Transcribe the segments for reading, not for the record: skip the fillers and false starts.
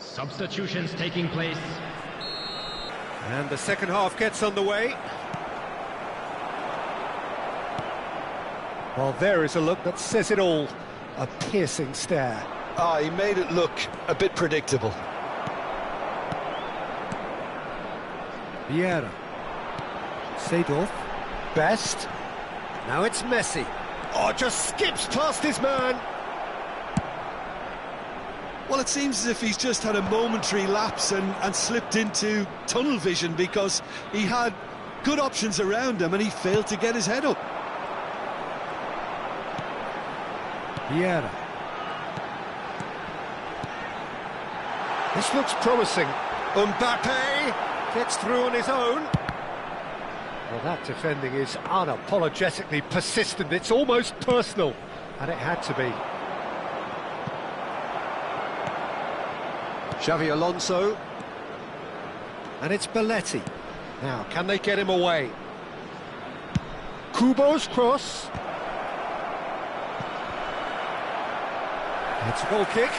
Substitutions taking place. And the second half gets underway. Well, there is a look that says it all. A piercing stare. He made it look a bit predictable. Vieira. Seedorf. Best. Now it's Messi. Oh, just skips past his man. Well, it seems as if he's just had a momentary lapse and slipped into tunnel vision, because he had good options around him and he failed to get his head up. Vieira. This looks promising. Mbappe gets through on his own. Well, that defending is unapologetically persistent. It's almost personal, and it had to be. Xavi Alonso. And it's Belletti. Now, can they get him away? Kubo's cross. It's a goal kick.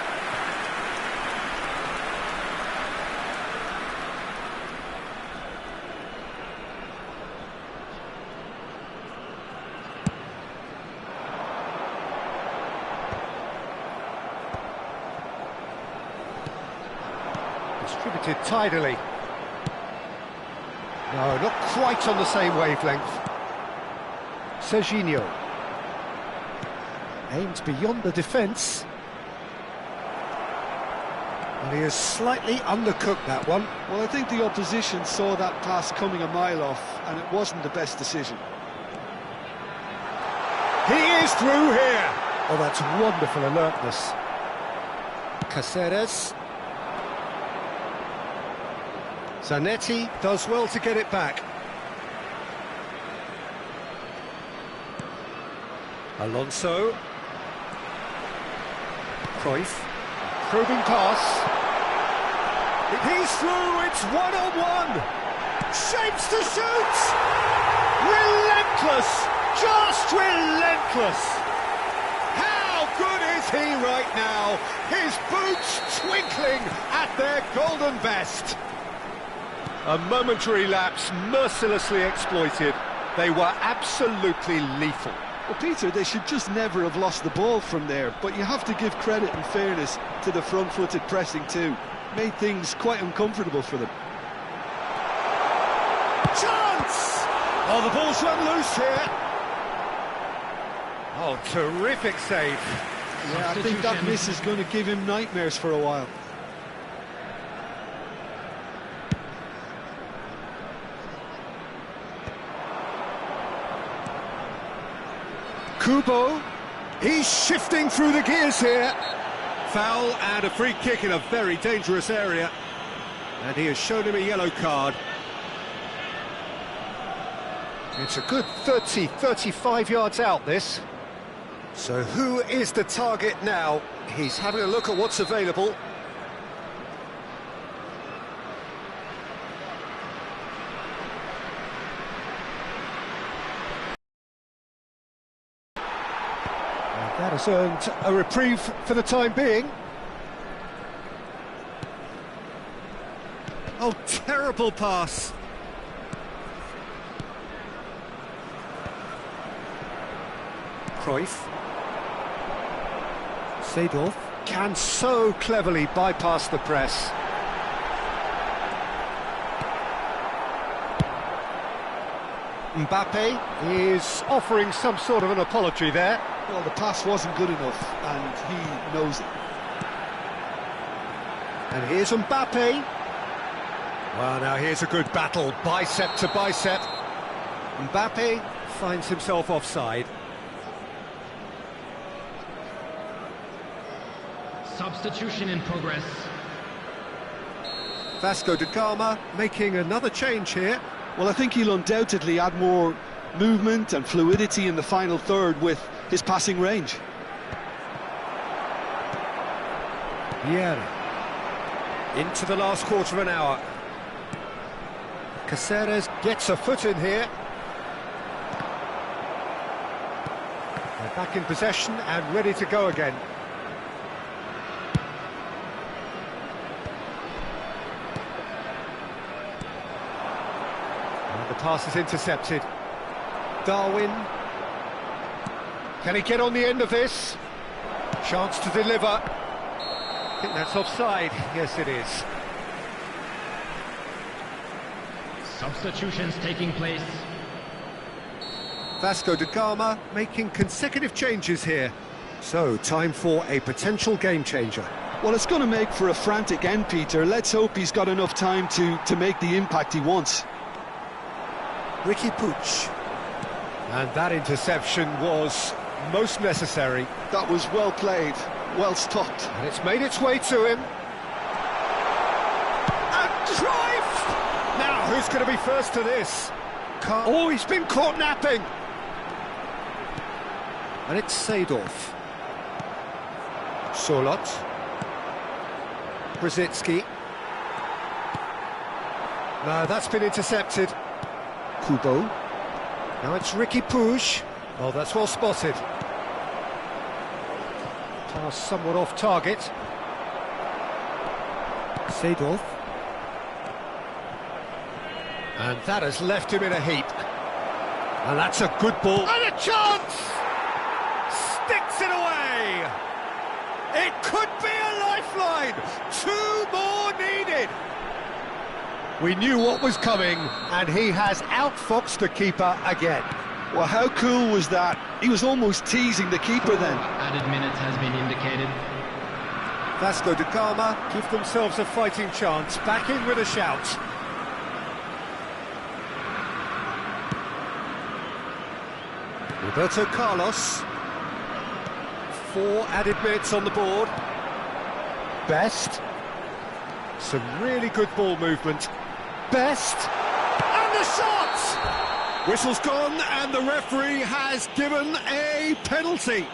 Distributed tidily. No, not quite on the same wavelength. Serginho. Aims beyond the defence. And he has slightly undercooked that one. Well, I think the opposition saw that pass coming a mile off, and it wasn't the best decision. He is through here! Oh, that's wonderful alertness. Caceres. Zanetti does well to get it back. Alonso. Cruyff. Probing pass. He's through, it's one-on-one. Shapes to shoot! Relentless! Just relentless! How good is he right now? His boots twinkling at their golden best. A momentary lapse mercilessly exploited. They were absolutely lethal. Well, Peter, they should just never have lost the ball from there, but you have to give credit and fairness to the front-footed pressing too. Made things quite uncomfortable for them. Chance! Oh, the ball's run loose here. Oh, terrific save. Yeah, I think that miss is going to give him nightmares for a while. Kubo, he's shifting through the gears here. Foul and a free kick in a very dangerous area. And he has shown him a yellow card. It's a good 30, 35 yards out, this. So who is the target now? He's having a look at what's available. That has earned a reprieve for the time being. Oh, terrible pass. Cruyff. Seedorf can so cleverly bypass the press. Mbappe is offering some sort of an apology there. Well, the pass wasn't good enough, and he knows it. And here's Mbappe. Well, now here's a good battle, bicep to bicep. Mbappe finds himself offside. Substitution in progress. Vasco da Gama making another change here. Well, I think he'll undoubtedly add more movement and fluidity in the final third with his passing range. Vieira. Into the last quarter of an hour. Caceres gets a foot in here. They're back in possession and ready to go again. pass is intercepted. Darwin. Can he get on the end of this? Chance to deliver. I think that's offside. Yes, it is. Substitutions taking place. Vasco da Gama making consecutive changes here. So, time for a potential game changer. Well, it's going to make for a frantic end, Peter. Let's hope he's got enough time to make the impact he wants. Ricky Puig. And that interception was most necessary. That was well played, well stopped. And it's made its way to him. And drive! Now, who's going to be first to this? Oh, he's been caught napping! And it's Seedorf. Solot. Brzezinski. No, that's been intercepted. Kubo. Now it's Ricky Puig. Oh, that's well spotted. Pass somewhat off target. Seedorf. And that has left him in a heap. And that's a good ball. And a chance! Sticks it away! It could be a lifeline! 2 more needed! We knew what was coming, and he has outfoxed the keeper again. Well, how cool was that? He was almost teasing the keeper then. Added minutes has been indicated. Vasco da Gama give themselves a fighting chance, back in with a shout. Roberto Carlos. 4 added minutes on the board. Best. Some really good ball movement. Best. And the shot! Whistle's gone and the referee has given a penalty.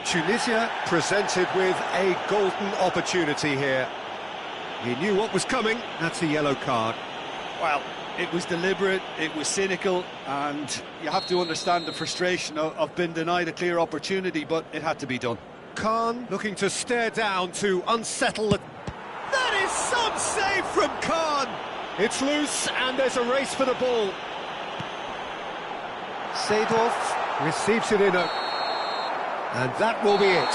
Tunisia presented with a golden opportunity here. He knew what was coming. That's a yellow card. Well, it was deliberate, it was cynical, and you have to understand the frustration of being denied a clear opportunity, but it had to be done. Khan looking to stare down to unsettle the... That is some save from Khan! It's loose and there's a race for the ball. Seedorf receives it in and that will be it.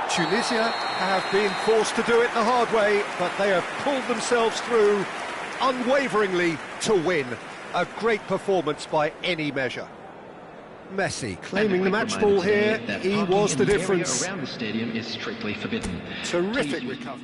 Tunisia have been forced to do it the hard way, but they have pulled themselves through unwaveringly to win. A great performance by any measure. Messi claiming the match ball here. He was the difference. Around the stadium is strictly forbidden. Terrific recovery.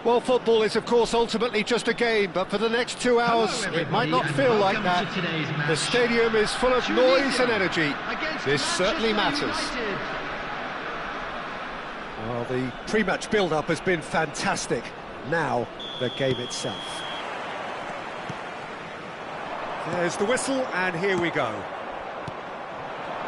Well, football is, of course, ultimately just a game, but for the next 2 hours, it might not feel like that. The stadium is full of noise and energy. This certainly matters. Well, the pre-match build-up has been fantastic. Now, the game itself. There's the whistle, and here we go.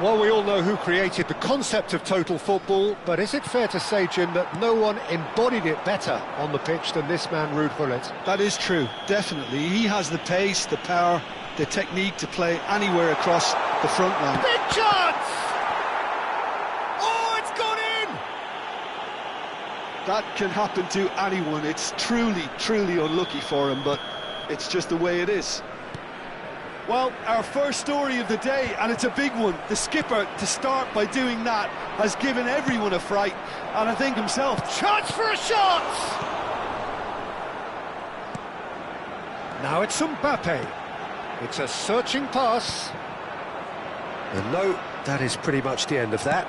Well, we all know who created the concept of total football, but is it fair to say, Jim, that no one embodied it better on the pitch than this man, Ruud Gullit? That is true, definitely. He has the pace, the power, the technique to play anywhere across the front line. Big chance! Oh, it's gone in! That can happen to anyone. It's truly, truly unlucky for him, but it's just the way it is. Well, our first story of the day, and it's a big one. The skipper, to start by doing that, has given everyone a fright, and I think himself. Chance for a shot! Now it's Mbappe. It's a searching pass. And no, that is pretty much the end of that.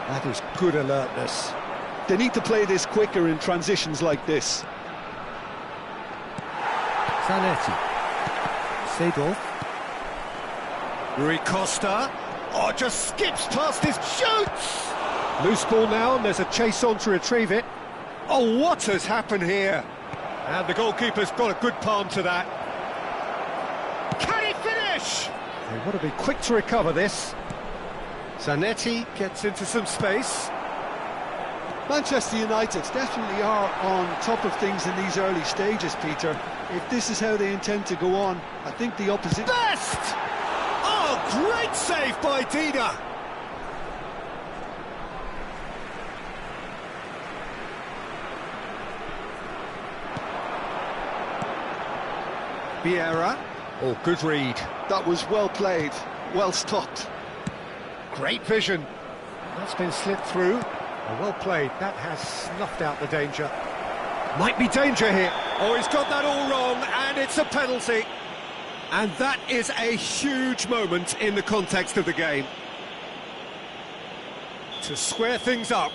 That is good alertness. They need to play this quicker in transitions like this. Zanetti. Seedorf. Rui Costa. Oh, just skips past his shoots! Loose ball now, and there's a chase on to retrieve it. Oh, what has happened here? And the goalkeeper's got a good palm to that. Can he finish? They want to be quick to recover this. Zanetti gets into some space. Manchester United definitely are on top of things in these early stages, Peter. If this is how they intend to go on, I think the opposition... Best! Oh, great save by Dida! Vieira. Oh, good read. That was well played, well stopped. Great vision. That's been slipped through. Oh, well played. That has snuffed out the danger. Might be danger here. Oh, he's got that all wrong, and it's a penalty. And that is a huge moment in the context of the game. To square things up.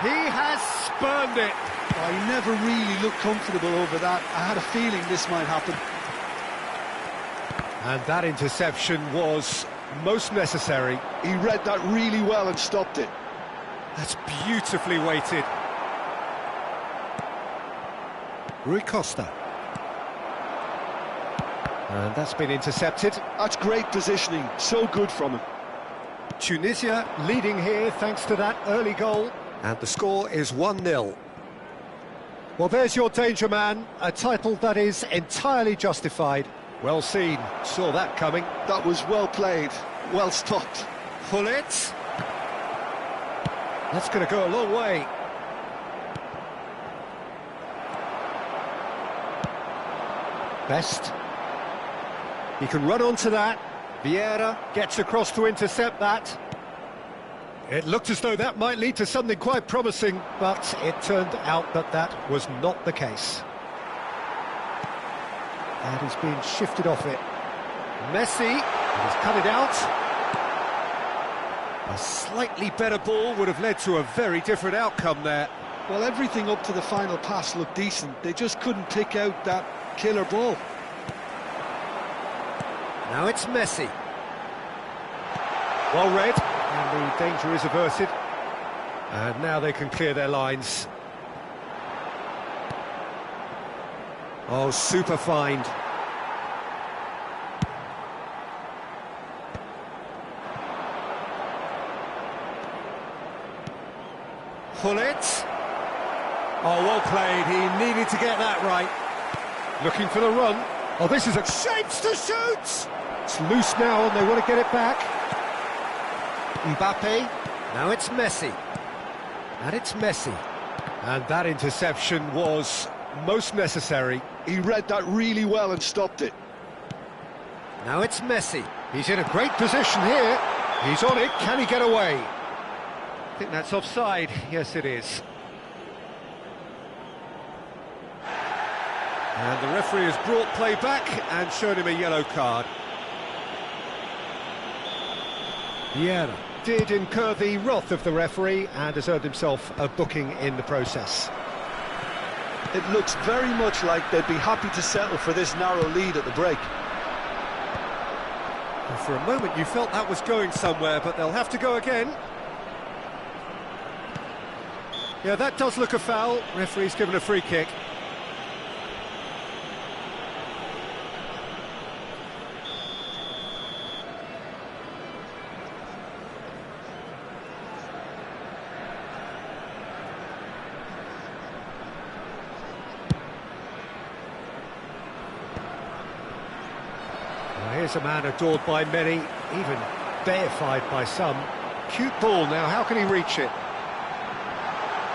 He has spurned it. I never really looked comfortable over that. I had a feeling this might happen. And that interception was most necessary. He read that really well and stopped it. That's beautifully weighted. Rui Costa. And that's been intercepted. That's great positioning, so good from him. Tunisia leading here thanks to that early goal. And the score is 1-0. Well, there's your danger man, a title that is entirely justified. Well seen, saw that coming. That was well played, well stopped. Gullit. That's going to go a long way. Best. He can run onto that. Vieira gets across to intercept that. It looked as though that might lead to something quite promising, but it turned out that that was not the case. And he's being shifted off it. Messi has cut it out. A slightly better ball would have led to a very different outcome there. Well, everything up to the final pass looked decent. They just couldn't pick out that killer ball. Now it's Messi. Well read, and the danger is averted. And now they can clear their lines. Oh, super find. Gullit. Oh, well played. He needed to get that right. Looking for the run. Oh, this is a shapes to shoot. It's loose now, and they want to get it back. Mbappe. Now it's Messi. And it's Messi. And that interception was most necessary. He read that really well and stopped it. Now it's Messi. He's in a great position here. He's on it. Can he get away? I think that's offside. Yes, it is. And the referee has brought play back and shown him a yellow card. Vieira Did incur the wrath of the referee and has earned himself a booking in the process. It looks very much like they'd be happy to settle for this narrow lead at the break. And for a moment you felt that was going somewhere, but they'll have to go again. Yeah, that does look a foul. Referee's given a free kick. Well, here's a man adored by many, even deified by some. Cute ball now, how can he reach it?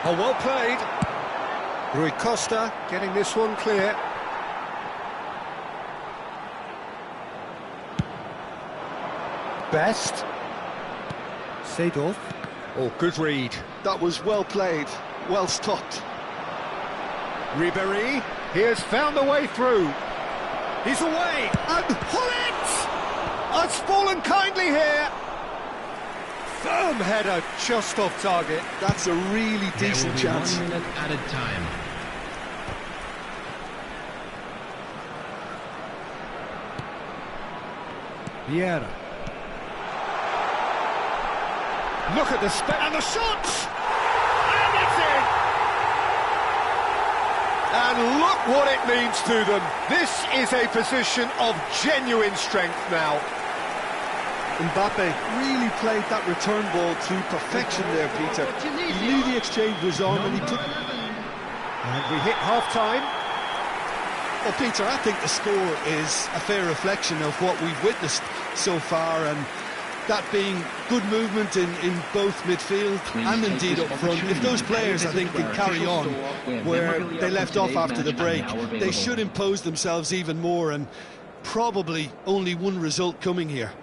Oh, well played. Rui Costa getting this one clear. Best. Seedorf. Oh, good read. That was well played, well stopped. Ribéry, he has found the way through. He's away, and Hullet! Has fallen kindly here. Firm header, just off target. That's a really decent There will be chance. 1 minute added time. Vieira. Look at the and the shot! And it's in! And look what it means to them. This is a position of genuine strength now. Mbappe really played that return ball to perfection there, Peter. He knew the exchange was on and he put... And we hit half-time. Well, Peter, I think the score is a fair reflection of what we've witnessed so far, and that being good movement in both midfield and indeed up front. If those players, I think, can carry on where they left off after the break, they should impose themselves even more, and probably only one result coming here.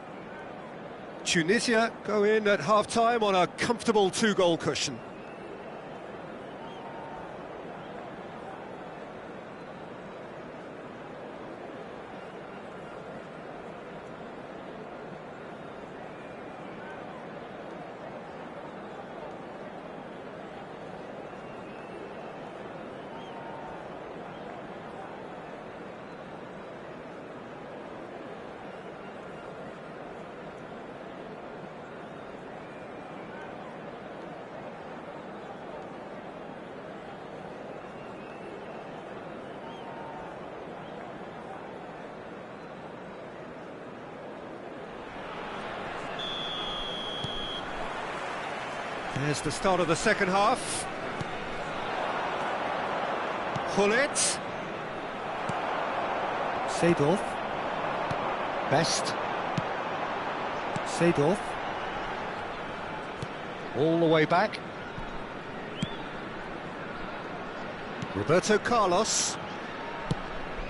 Tunisia go in at half-time on a comfortable 2-goal cushion. There's the start of the second half. Hullet. Seedorf. Best. Seedorf. All the way back. Roberto Carlos.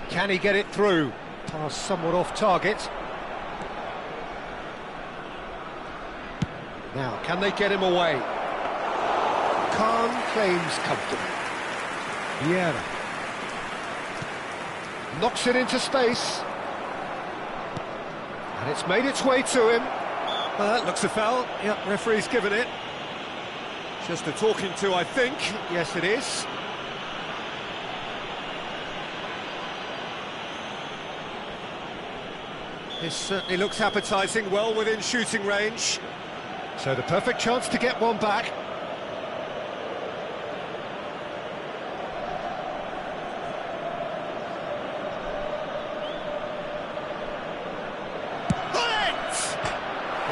Can he get it through? Pass somewhat off target. Now, can they get him away? Khan claims comfortably. Vieira. Knocks it into space. And it's made its way to him. Well, that looks a foul. Yep, referee's given it. Just a talking to, I think. Yes, it is. This certainly looks appetising, well within shooting range. So the perfect chance to get one back.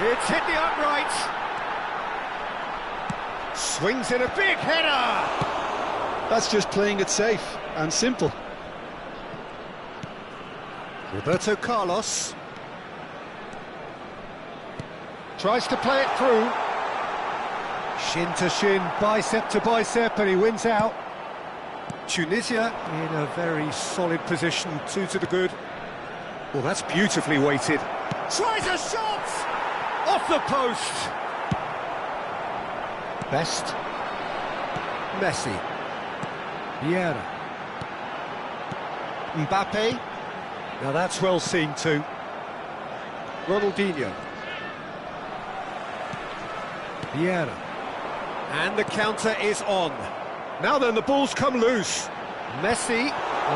It's hit the upright. Swings in a big header. That's just playing it safe and simple. Roberto Carlos tries to play it through. Shin to shin, bicep to bicep, and he wins out. Tunisia in a very solid position, 2 to the good. Well, that's beautifully weighted. Tries a shot! Off the post! Best. Messi. Vieira. Mbappe. Now that's well seen too. Ronaldinho. Vieira. And the counter is on. Now then, the ball's come loose. Messi,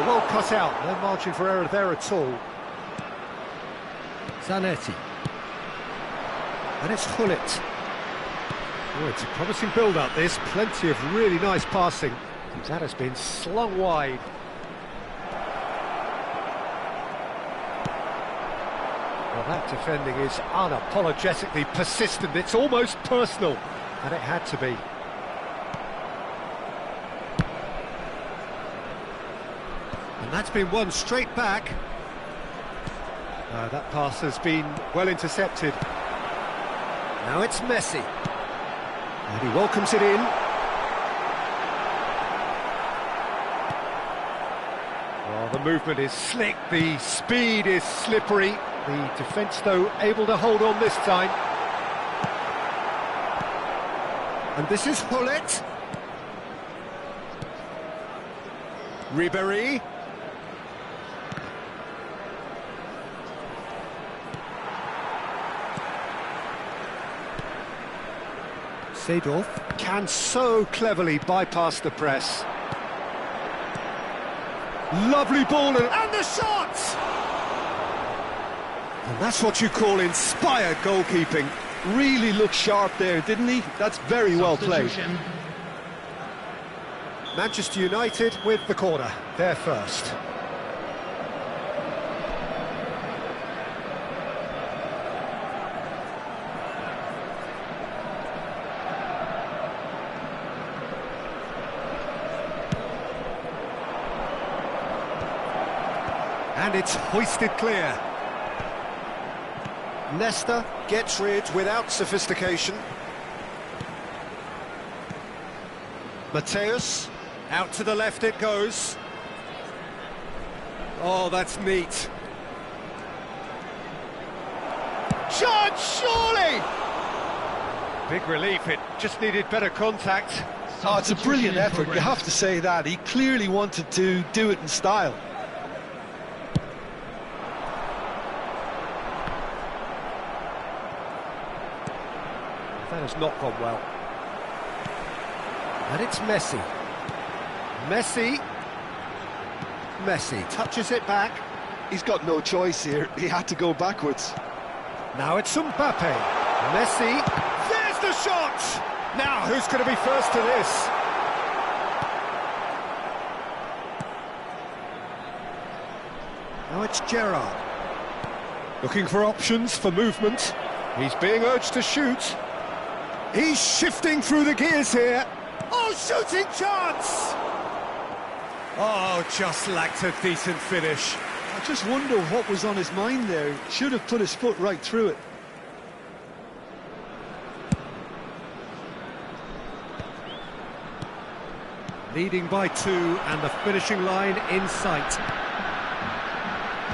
well cut out. No margin for error there at all. Zanetti. And it's Gullit. Oh, it's a promising build-up, this. Plenty of really nice passing. That has been slung wide. Well, that defending is unapologetically persistent. It's almost personal. And it had to be. And that's been won straight back. That pass has been well intercepted. Now it's Messi. And he welcomes it in. Well, the movement is slick, the speed is slippery. The defence, though, able to hold on this time. And this is Gullit. Ribéry. Seedorf. Can so cleverly bypass the press. Lovely ball and the shot! And that's what you call inspired goalkeeping. Really looked sharp there, didn't he? That's very well played. Substitution. Manchester United with the corner. They're first. And it's hoisted clear. Nesta gets rid without sophistication. Mateus, out to the left it goes. Oh, that's neat. Chance, surely! Big relief, it just needed better contact. Oh, it's a brilliant Substitution in effort, you progress. have to say that. He clearly wanted to do it in style. That has not gone well. And it's Messi. Messi touches it back. He's got no choice here, he had to go backwards. Now it's Mbappe. Messi. There's the shot! Now, who's going to be first to this? Now it's Gerrard. Looking for options for movement. He's being urged to shoot. He's shifting through the gears here. Oh, shooting chance! Oh, just lacked a decent finish. I just wonder what was on his mind there. Should have put his foot right through it. Leading by 2 and the finishing line in sight.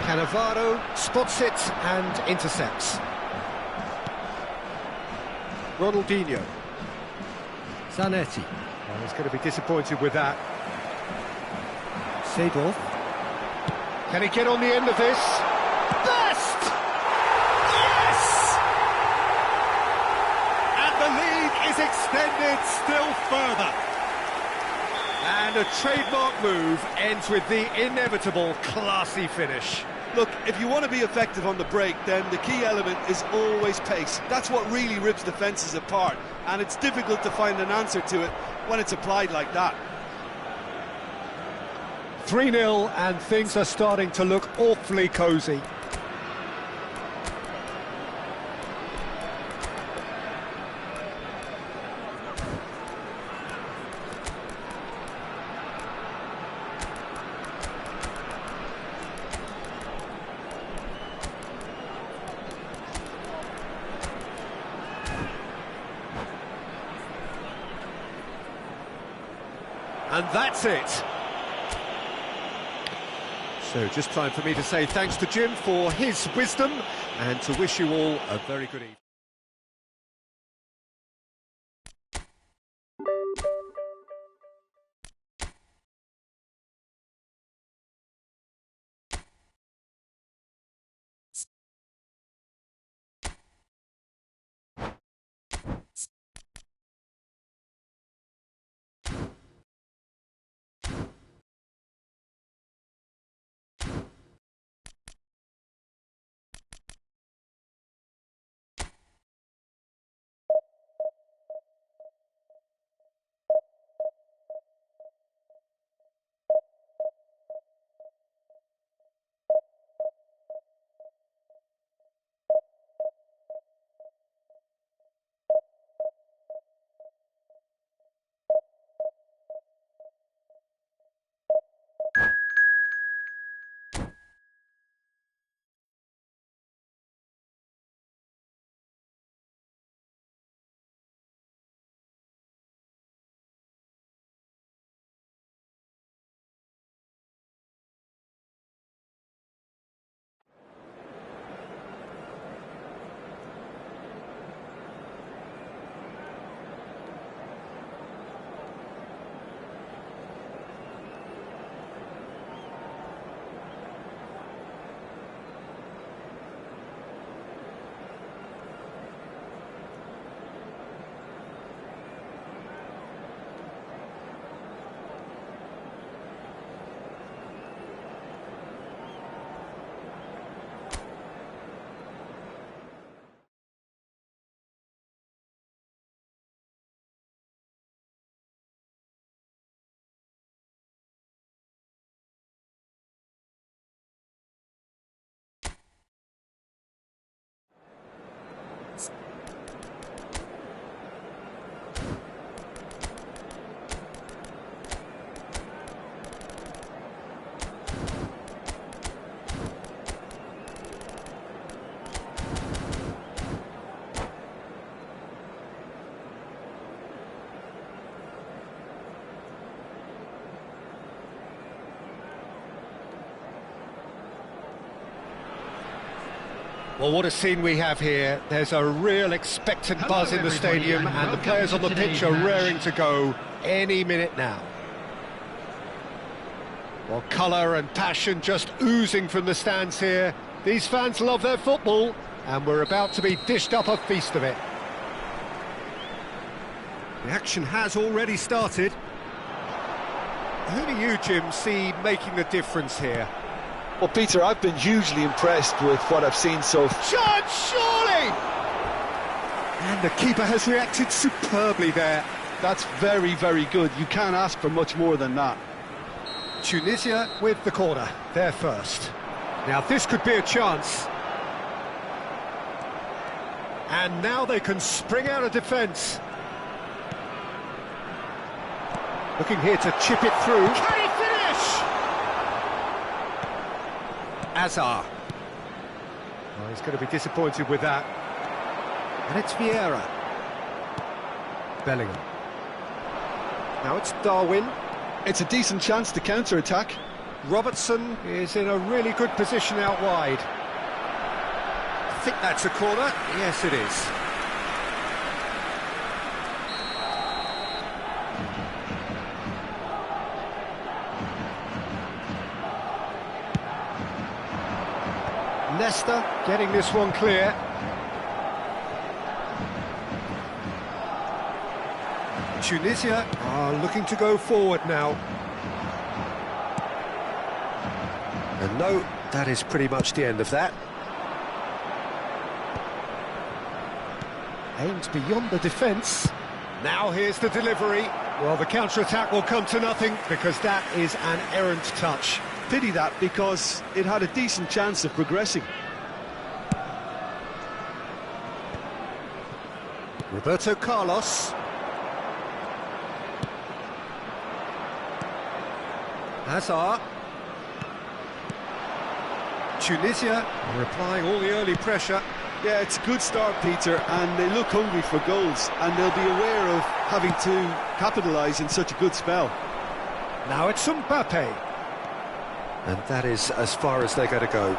Cannavaro spots it and intercepts. Ronaldinho. Zanetti. Well, he's going to be disappointed with that. Seedorf. Can he get on the end of this? Best! Yes! And the lead is extended still further. And a trademark move ends with the inevitable classy finish. Look, if you want to be effective on the break, then the key element is always pace. That's what really rips defences apart, and it's difficult to find an answer to it when it's applied like that. 3-0 and things are starting to look awfully cosy. And that's it. So just time for me to say thanks to Jim for his wisdom and to wish you all a very good evening. Well, what a scene we have here. There's a real expectant buzz in the stadium, and the players on the pitch are raring to go any minute now. Well, colour and passion just oozing from the stands here. These fans love their football, and we're about to be dished up a feast of it. The action has already started. Who do you, Jim, see making the difference here? Well, Peter, I've been hugely impressed with what I've seen so far. Chance, surely! And the keeper has reacted superbly there. That's very, very good. You can't ask for much more than that. Tunisia with the corner, they're first. Now this could be a chance. And now they can spring out of defence. Looking here to chip it through. Can he finish? Azar. Oh, he's going to be disappointed with that. And it's Vieira. Bellingham. Now it's Darwin. It's a decent chance to counter-attack. Robertson is in a really good position out wide. I think that's a corner. Yes, it is. Nesta getting this one clear. Tunisia are looking to go forward now. And no, that is pretty much the end of that. Aims beyond the defence. Now here's the delivery. Well, the counter-attack will come to nothing because that is an errant touch. Pity that, because it had a decent chance of progressing. Roberto Carlos. Hazard. Tunisia are applying all the early pressure. Yeah, it's a good start, Peter, and they look hungry for goals, and they'll be aware of having to capitalise in such a good spell. Now it's Mbappe. And that is as far as they're going to go.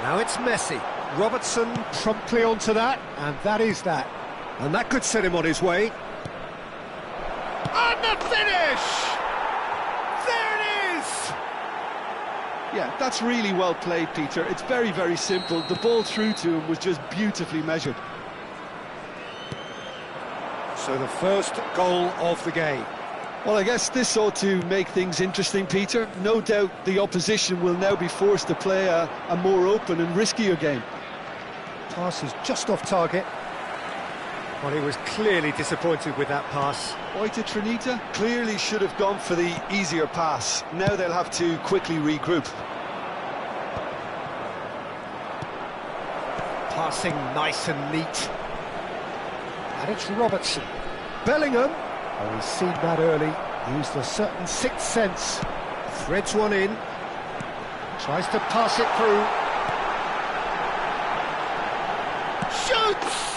Now it's Messi. Robertson promptly onto that, and that is that. And that could set him on his way. And the finish! There it is! Yeah, that's really well played, Peter. It's very, very simple. The ball through to him was just beautifully measured. So the first goal of the game. Well, I guess this ought to make things interesting, Peter. No doubt the opposition will now be forced to play a more open and riskier game. Pass is just off target. Well, he was clearly disappointed with that pass. Why to Trinita? Clearly should have gone for the easier pass. Now they'll have to quickly regroup. Passing nice and neat. And it's Robertson. Bellingham. Oh, he's seen that early. Used a certain sixth sense. Threads one in. Tries to pass it through. Shoots!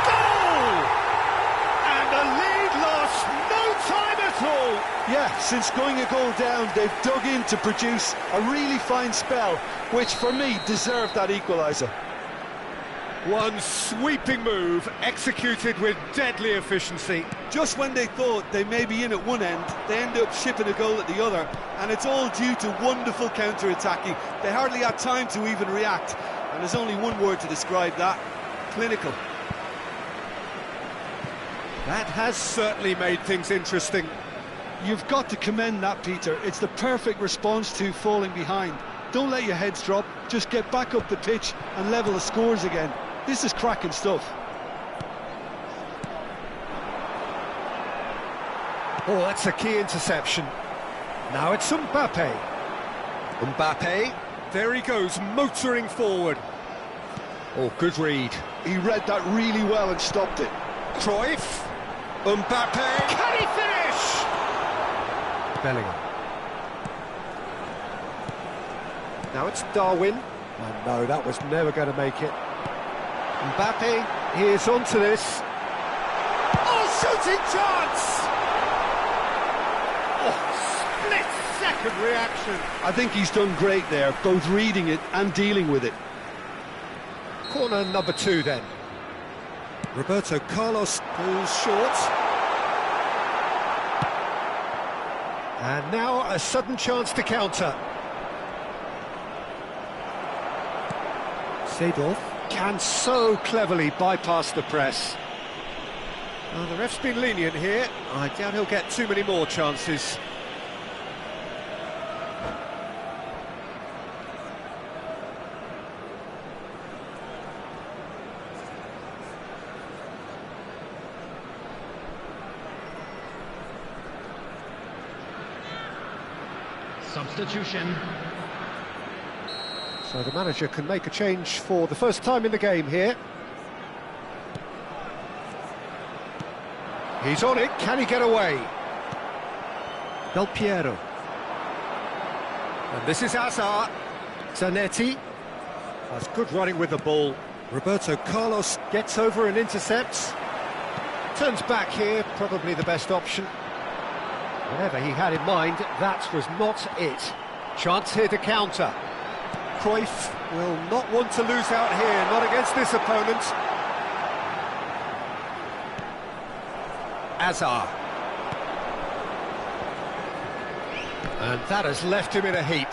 Goal! And the lead lost no time at all. Yeah, since going a goal down, they've dug in to produce a really fine spell, which for me deserved that equaliser. One sweeping move, executed with deadly efficiency. Just when they thought they may be in at one end, they end up shipping a goal at the other, and it's all due to wonderful counter-attacking. They hardly had time to even react, and there's only one word to describe that: clinical. That has certainly made things interesting. You've got to commend that, Peter. It's the perfect response to falling behind. Don't let your heads drop, just get back up the pitch and level the scores again. This is cracking stuff. Oh, that's a key interception. Now it's Mbappe. Mbappe, there he goes, motoring forward. Oh, good read. He read that really well and stopped it. Cruyff. Mbappe. Can he finish? Bellingham. Now it's Darwin. And no, that was never going to make it. Mbappe, he is onto this. Oh, shooting chance! Oh, split second reaction. I think he's done great there, both reading it and dealing with it. Corner number 2 then. Roberto Carlos. Goes short. And now a sudden chance to counter. Seedorf. Can so cleverly bypass the press. Well, the ref's been lenient here. I doubt he'll get too many more chances. Substitution. So the manager can make a change for the first time in the game here. He's on it, can he get away? Del Piero. And this is Hazard. Zanetti. That's good running with the ball. Roberto Carlos. Gets over and intercepts. Turns back here, probably the best option. Whatever he had in mind, that was not it. Chance here to counter. Cruyff will not want to lose out here, not against this opponent. Hazard. And that has left him in a heap.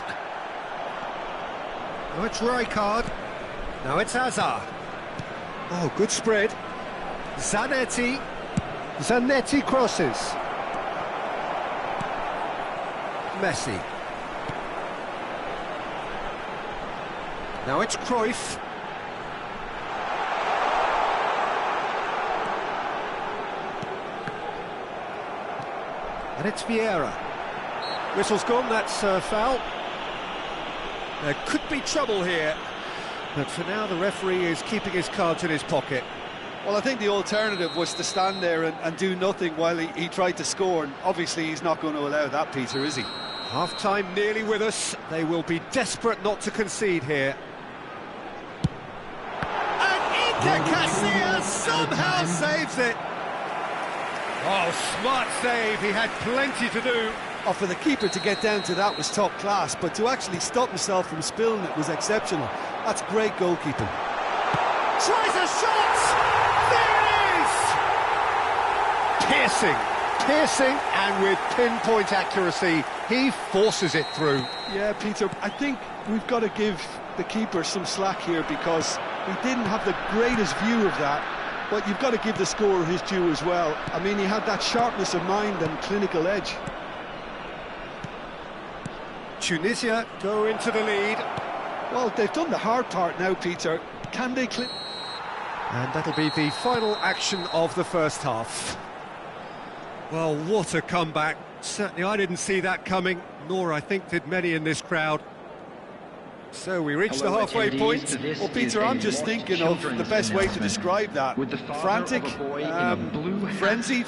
Now it's Rijkaard. Now it's Hazard. Oh, good spread. Zanetti. Zanetti crosses. Messi. Now it's Cruyff. And it's Vieira. Whistle's gone, that's a foul. There could be trouble here, but for now the referee is keeping his cards in his pocket. Well, I think the alternative was to stand there and do nothing while he tried to score, and obviously he's not going to allow that, Peter, is he? Half-time nearly with us. They will be desperate not to concede here. And Iker Casillas somehow saves it. Oh, smart save. He had plenty to do. Oh, for the keeper to get down to that was top class, but to actually stop himself from spilling it was exceptional. That's great goalkeeping. Tries a shot! There it is! Piercing, and with pinpoint accuracy, he forces it through. Yeah, Peter, I think we've got to give the keeper some slack here because he didn't have the greatest view of that, but you've got to give the scorer his due as well. I mean, he had that sharpness of mind and clinical edge. Tunisia go into the lead. Well, they've done the hard part now, Peter. Can they And that'll be the final action of the first half. Well, what a comeback. Certainly I didn't see that coming, nor I think did many in this crowd. So we reached the halfway point. Well, Peter, I'm just thinking of the best way to describe that. Frantic, frenzied,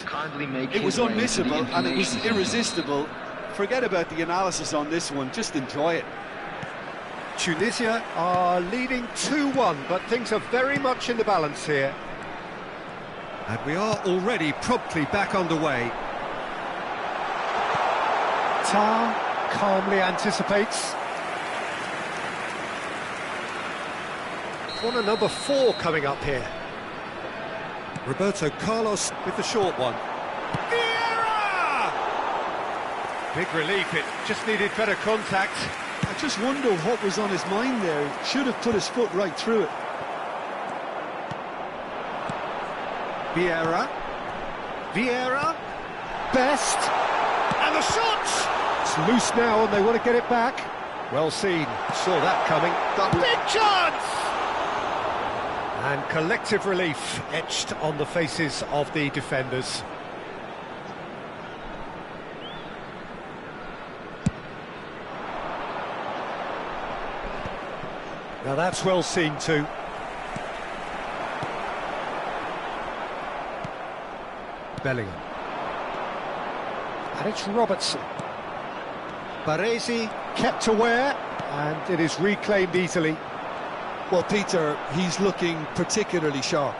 it was unmissable and it was irresistible. Forget about the analysis on this one, just enjoy it. Tunisia are leading 2-1, but things are very much in the balance here. And we are already promptly back underway. Tar calmly anticipates. Corner number 4 coming up here. Roberto Carlos With the short one. Vieira! Big relief, it just needed better contact. I just wonder what was on his mind there. He should have put his foot right through it. Vieira. Best. And the shot! It's loose now and they want to get it back. Well seen. Saw that coming. Big chance! And collective relief etched on the faces of the defenders. Now that's well seen too. Bellingham. And it's Robertson. Baresi kept aware, and it is reclaimed easily. Well, Peter, he's looking particularly sharp.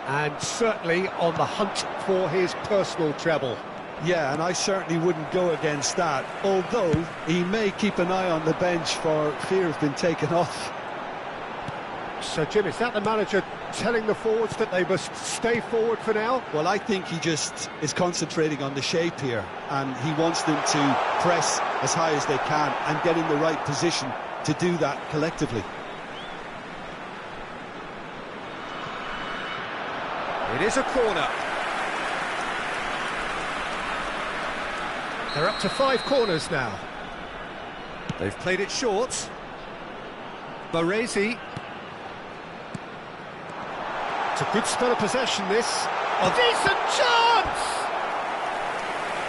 And certainly on the hunt for his personal treble. Yeah, and I certainly wouldn't go against that, although he may keep an eye on the bench for fear of being taken off. So, Jim, is that the manager telling the forwards that they must stay forward for now? Well, I think he just is concentrating on the shape here, and he wants them to press as high as they can and get in the right position to do that collectively. It is a corner. They're up to 5 corners now. They've played it short. Baresi. It's a good spell of possession, this. A decent chance!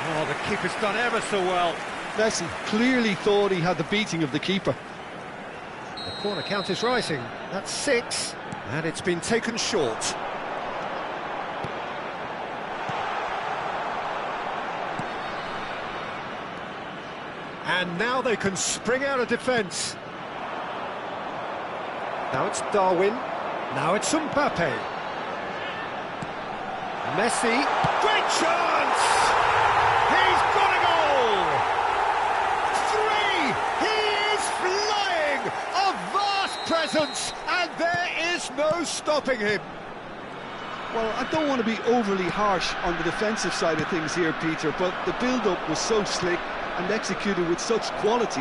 Oh, the keeper's done ever so well. Messi clearly thought he had the beating of the keeper. The corner count is rising. That's 6. And it's been taken short. And now they can spring out of defence. Now it's Darwin. Now it's Mbappe. Messi. Great chance! He's got a goal! 3! He is flying! A vast presence, and there is no stopping him. Well, I don't want to be overly harsh on the defensive side of things here, Peter, but the build-up was so slick and executed with such quality,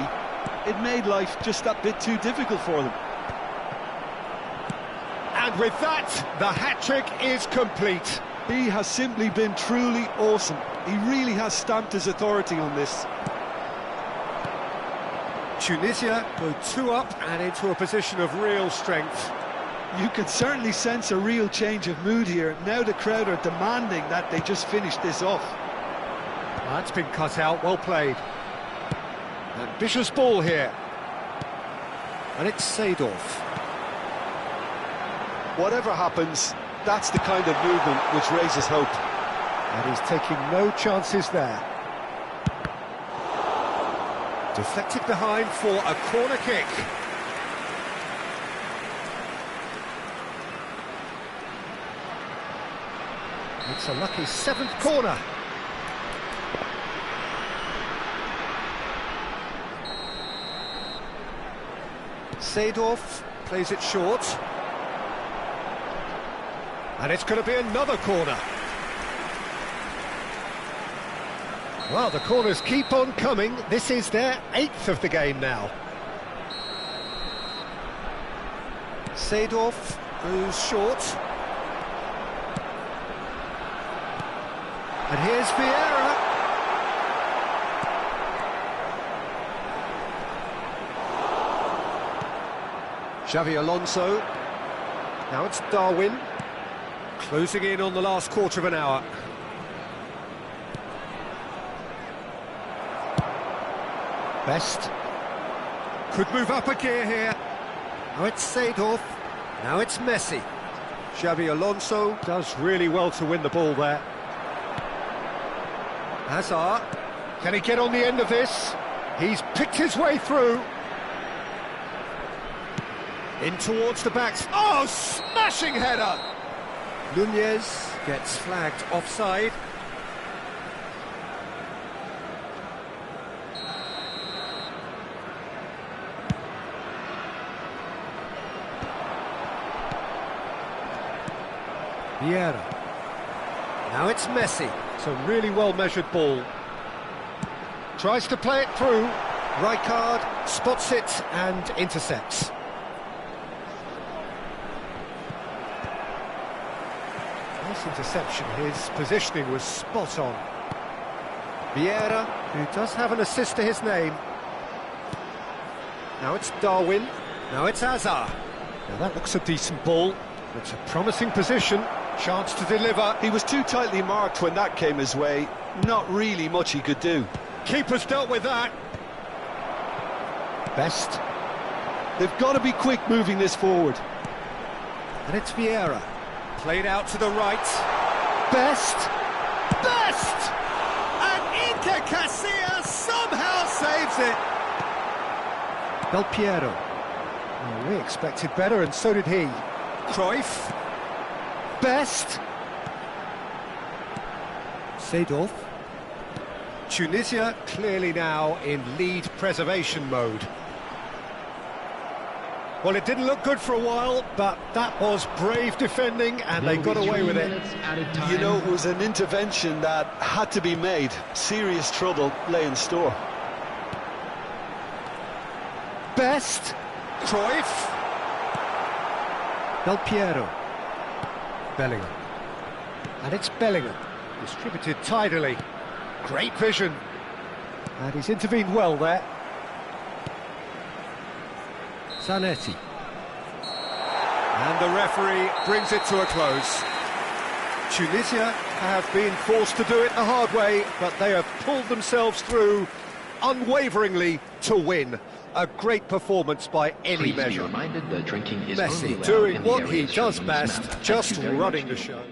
it made life just that bit too difficult for them. And with that, the hat-trick is complete. He has simply been truly awesome. He really has stamped his authority on this. Tunisia go 2 up and into a position of real strength. You can certainly sense a real change of mood here. Now the crowd are demanding that they just finish this off. That's been cut out, well played. Ambitious ball here. And it's Seedorf. Whatever happens, that's the kind of movement which raises hope. And he's taking no chances there. Deflected behind for a corner kick. It's a lucky 7th corner. Seedorf plays it short. And it's going to be another corner. Well, the corners keep on coming. This is their 8th of the game now. Seedorf goes short. And here's Vieira. Xavi Alonso. Now it's Darwin. Closing in on the last quarter of an hour. Best. Could move up a gear here. Now it's Seedorf. Now it's Messi. Xavi Alonso does really well to win the ball there. Hazard. Can he get on the end of this? He's picked his way through. In towards the backs. Oh, smashing header! Nunez gets flagged offside. Vieira. Now it's Messi. It's a really well-measured ball. Tries to play it through. Rijkaard spots it and intercepts. Nice interception. His positioning was spot on. Vieira, who does have an assist to his name. Now it's Darwin. Now it's Hazard. Now that looks a decent ball. It's a promising position. Chance to deliver. He was too tightly marked when that came his way. Not really much he could do. Keeper's dealt with that. Best. They've got to be quick moving this forward. And it's Vieira. Played out to the right. Best. Best! And Iker Casillas somehow saves it. Del Piero. Well, we expected better, and so did he. Cruyff. Best. Seedorf. Tunisia clearly now in lead preservation mode. Well, it didn't look good for a while, but that was brave defending, and they got away with it. You know, it was an intervention that had to be made. Serious trouble lay in store. Best. Cruyff. Del Piero. Bellingham. And it's Bellingham. Distributed tidily. Great vision. And he's intervened well there. Zanetti. And the referee brings it to a close. Tunisia have been forced to do it the hard way, but they have pulled themselves through unwaveringly to win. A great performance by any measure. Please be reminded that drinking is Messi only allowed doing in the what he areas does shown on this best, map. Thank just you very running much. the show.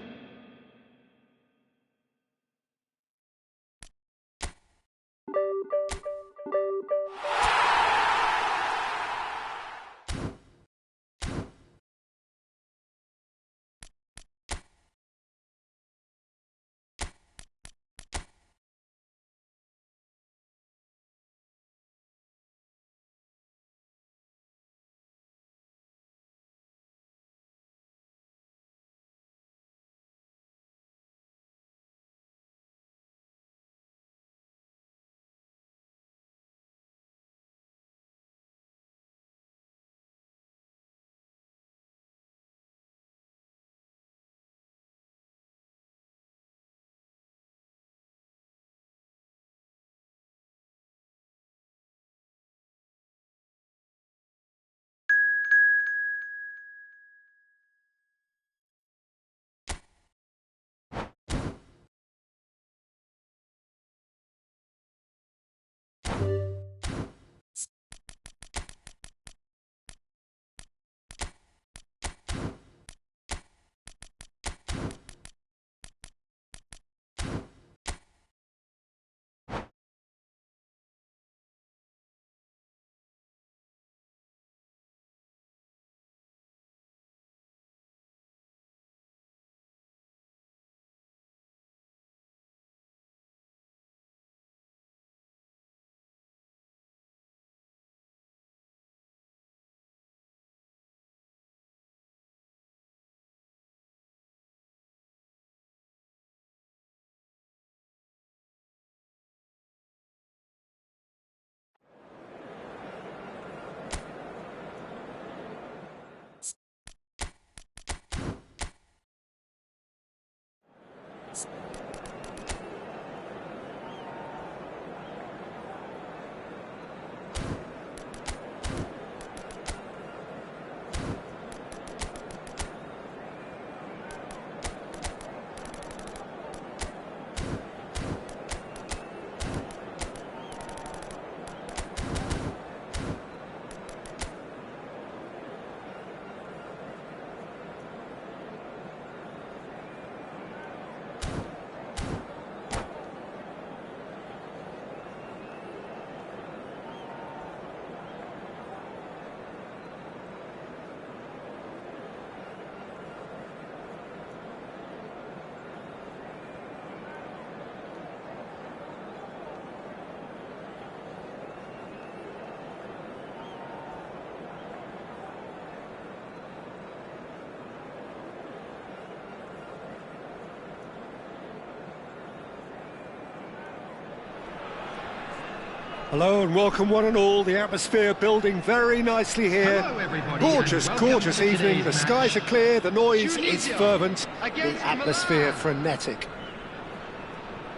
Hello and welcome one and all. The atmosphere building very nicely here. Hello, everybody, Gorgeous, and welcome gorgeous to evening. The today's skies are match. clear, the noise is Tunisia fervent, the against atmosphere Milan. frenetic.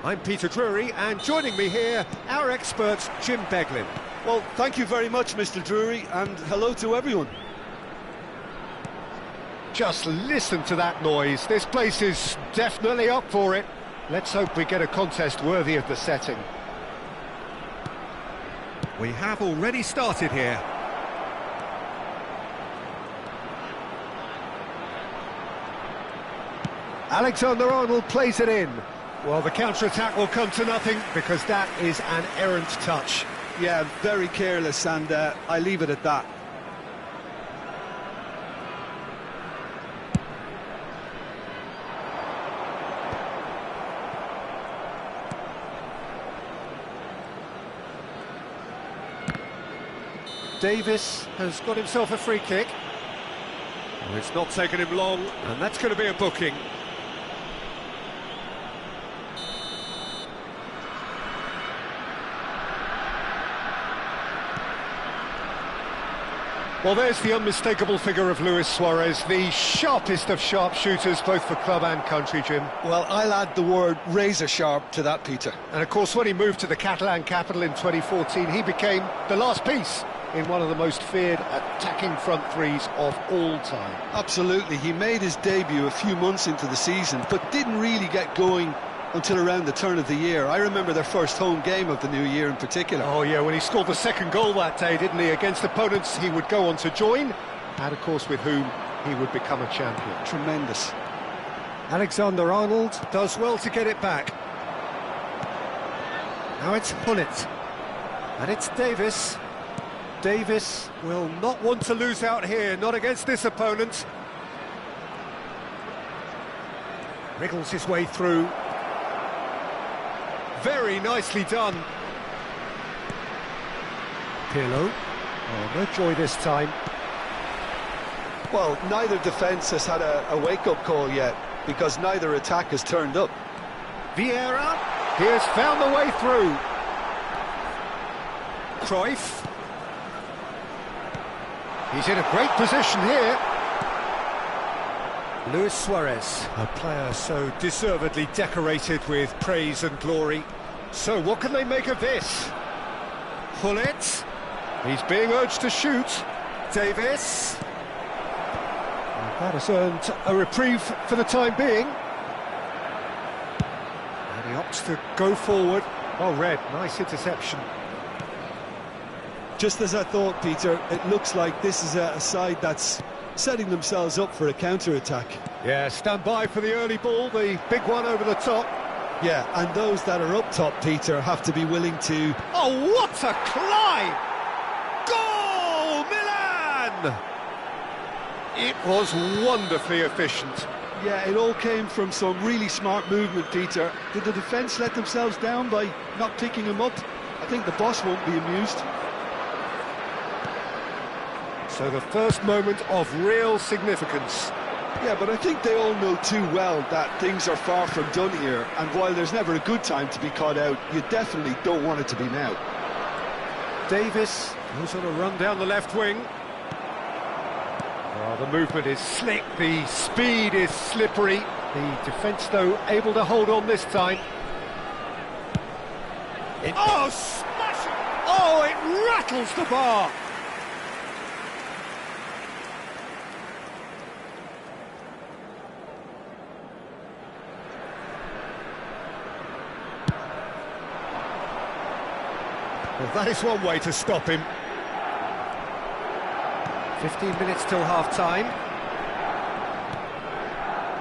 I'm Peter Drury, and joining me here, our expert Jim Beglin. Well, thank you very much, Mr. Drury, and hello to everyone. Just listen to that noise. This place is definitely up for it. Let's hope we get a contest worthy of the setting. We have already started here. Alexander-Arnold plays it in. Well, the counter-attack will come to nothing because that is an errant touch. Yeah, very careless, and I leave it at that. Davis has got himself a free kick. Well, it's not taken him long, and that's going to be a booking. Well, there's the unmistakable figure of Luis Suarez, the sharpest of sharpshooters, both for club and country, Jim. Well, I'll add the word razor sharp to that, Peter. And of course, when he moved to the Catalan capital in 2014, he became the last piece in one of the most feared attacking front threes of all time. Absolutely. He made his debut a few months into the season, but didn't really get going until around the turn of the year. I remember their first home game of the new year in particular. Oh yeah, when he scored the second goal that day, didn't he? Against opponents he would go on to join, and of course with whom he would become a champion. Tremendous. Alexander-Arnold does well to get it back. Now it's Hullet. And it's Davis. Davis will not want to lose out here, not against this opponent. Wriggles his way through. Very nicely done. Pirlo. Oh, no joy this time. Well, neither defence has had a wake-up call yet, because neither attack has turned up. Vieira. He has found the way through. Cruyff. He's in a great position here. Luis Suarez, a player so deservedly decorated with praise and glory. So what can they make of this? Hullet. He's being urged to shoot. Davis. That has earned a reprieve for the time being. And he opts to go forward. Oh, Red, nice interception. Just as I thought, Peter, it looks like this is a side that's setting themselves up for a counter-attack. Yeah, stand by for the early ball, the big one over the top. Yeah, and those that are up top, Peter, have to be willing to... Oh, what a climb! Goal, Milan! It was wonderfully efficient. Yeah, it all came from some really smart movement, Peter. Did the defence let themselves down by not picking him up? I think the boss won't be amused. So the first moment of real significance. Yeah, but I think they all know too well that things are far from done here, and while there's never a good time to be caught out, you definitely don't want it to be now. Davis goes on a run down the left wing. Oh, the movement is slick, the speed is slippery. The defence, though, able to hold on this time. Oh, smashing! Oh, it rattles the bar! Well, that is one way to stop him. 15 minutes till half-time.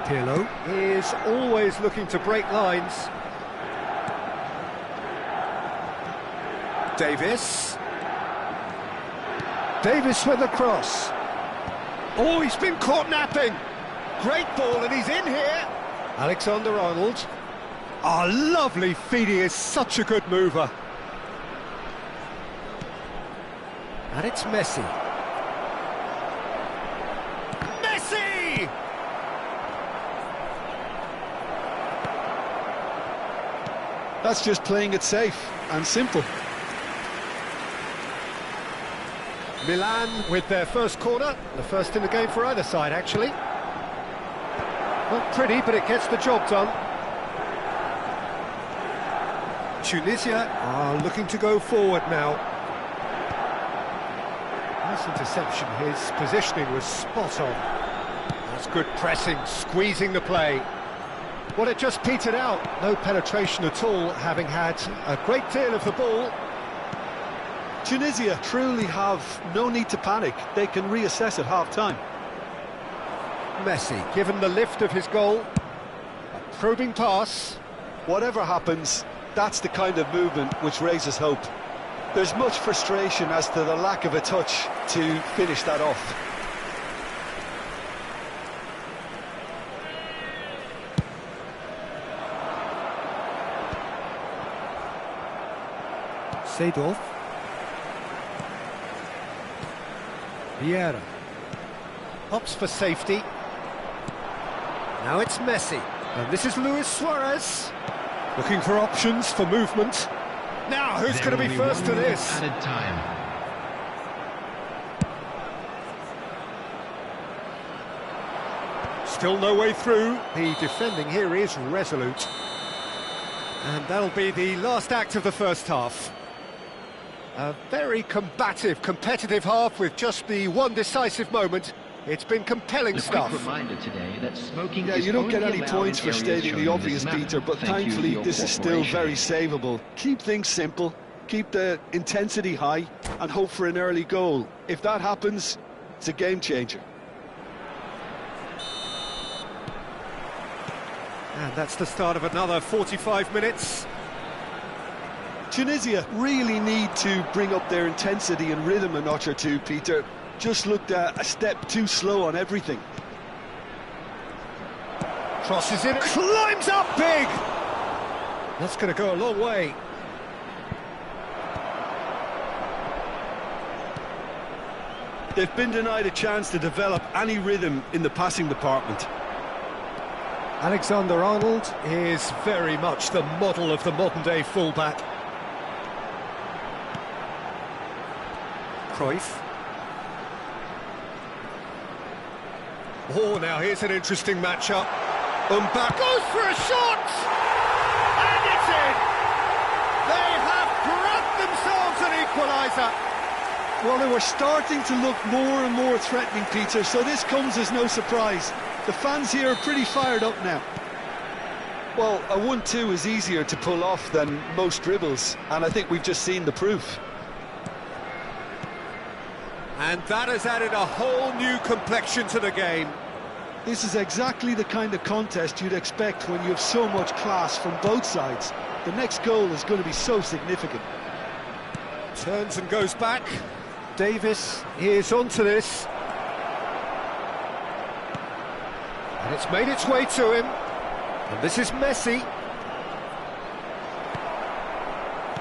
Pirlo is always looking to break lines. Davis. Davis with a cross. Oh, he's been caught napping. Great ball, and he's in here. Alexander-Arnold. Oh, lovely feed, he is such a good mover. And it's Messi. Messi! That's just playing it safe and simple. Milan with their first corner, the first in the game for either side, actually. Not pretty, but it gets the job done. Tunisia are looking to go forward now. Nice interception, his positioning was spot on. That's good pressing, squeezing the play. Well, it just petered out, no penetration at all, having had a great deal of the ball. Tunisia truly have no need to panic. They can reassess at half-time. Messi, given the lift of his goal, a probing pass. Whatever happens, that's the kind of movement which raises hope. There's much frustration as to the lack of a touch to finish that off. Seedorf. Vieira. Opts for safety. Now it's Messi. And this is Luis Suarez. Looking for options for movement. Now, who's going to be first to this? Added time. Still no way through. The defending here is resolute. And that'll be the last act of the first half. A very combative, competitive half with just the one decisive moment. It's been compelling stuff. Quick reminder today that smoking Yeah, is you don't only get any allowed points in for areas stating the shown in obvious, this map. Peter, but Thank you for thankfully your this is still cooperation. very savable. Keep things simple, keep the intensity high, and hope for an early goal. If that happens, it's a game changer. And that's the start of another 45 minutes. Tunisia really need to bring up their intensity and rhythm a notch or two, Peter. Just looked a step too slow on everything. Crosses it, climbs up big! That's going to go a long way. They've been denied a chance to develop any rhythm in the passing department. Alexander-Arnold is very much the model of the modern-day fullback. Cruyff. Oh, now here's an interesting matchup. Mbappe goes for a shot! And it's in! They have grabbed themselves an equaliser. Well, they were starting to look more and more threatening, Peter, so this comes as no surprise. The fans here are pretty fired up now. Well, a 1-2 is easier to pull off than most dribbles, and I think we've just seen the proof. And that has added a whole new complexion to the game. This is exactly the kind of contest you'd expect when you have so much class from both sides. The next goal is going to be so significant. Turns and goes back. Davis is onto this. And it's made its way to him. And this is Messi.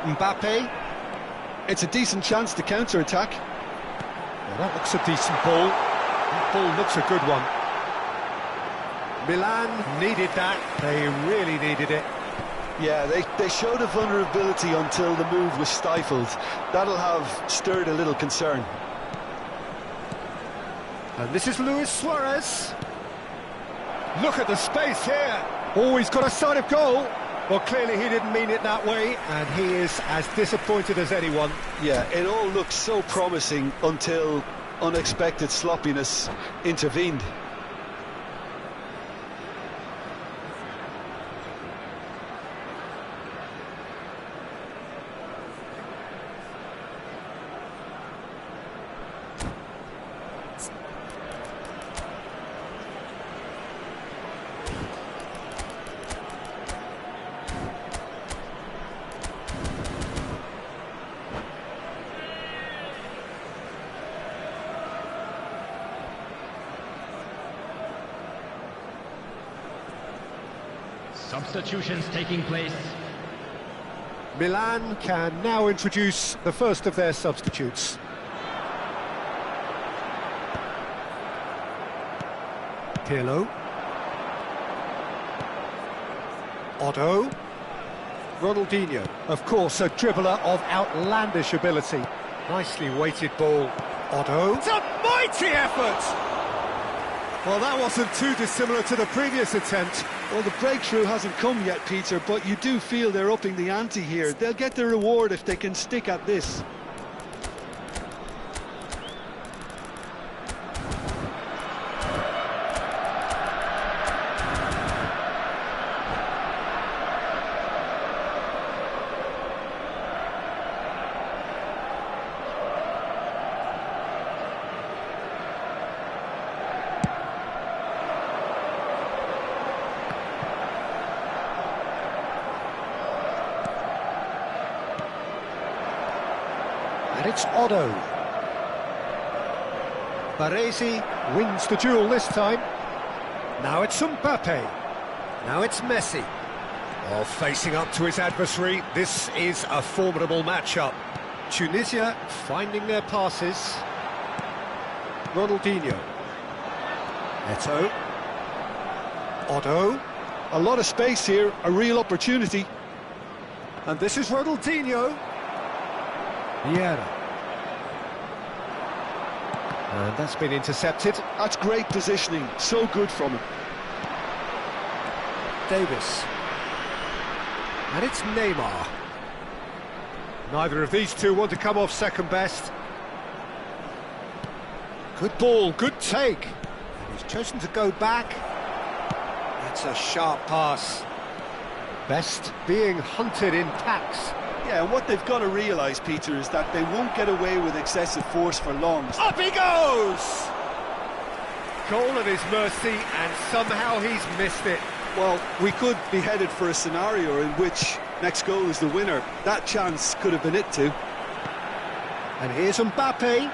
Mbappe. It's a decent chance to counter-attack. Well, that looks a decent ball. That ball looks a good one. Milan needed that. They really needed it. Yeah, they showed a vulnerability until the move was stifled. That'll have stirred a little concern. And this is Luis Suarez. Look at the space here. Oh, he's got a sight of goal. Well, clearly he didn't mean it that way, and he is as disappointed as anyone. Yeah, it all looked so promising until unexpected sloppiness intervened. Substitutions taking place. Milan can now introduce the first of their substitutes. Pirlo. Otto. Ronaldinho, of course, a dribbler of outlandish ability. Nicely weighted ball. Otto. It's a mighty effort! Well, that wasn't too dissimilar to the previous attempt. Well, the breakthrough hasn't come yet, Peter, but you do feel they're upping the ante here. They'll get their reward if they can stick at this. And it's Otto. Baresi wins the duel this time. Now it's Mbappe. Now it's Messi. Oh, facing up to his adversary, this is a formidable matchup. Tunisia finding their passes. Ronaldinho. Eto. Otto. A lot of space here, a real opportunity. And this is Ronaldinho. Vieira. And that's been intercepted. That's great positioning, so good from him. Davis. And it's Neymar. Neither of these two want to come off second best. Good ball, good take. And he's chosen to go back. That's a sharp pass. Best being hunted in packs. Yeah, and what they've got to realise, Peter, is that they won't get away with excessive force for long. Up he goes! Goal at his mercy, and somehow he's missed it. Well, we could be headed for a scenario in which next goal is the winner. That chance could have been it too. And here's Mbappe.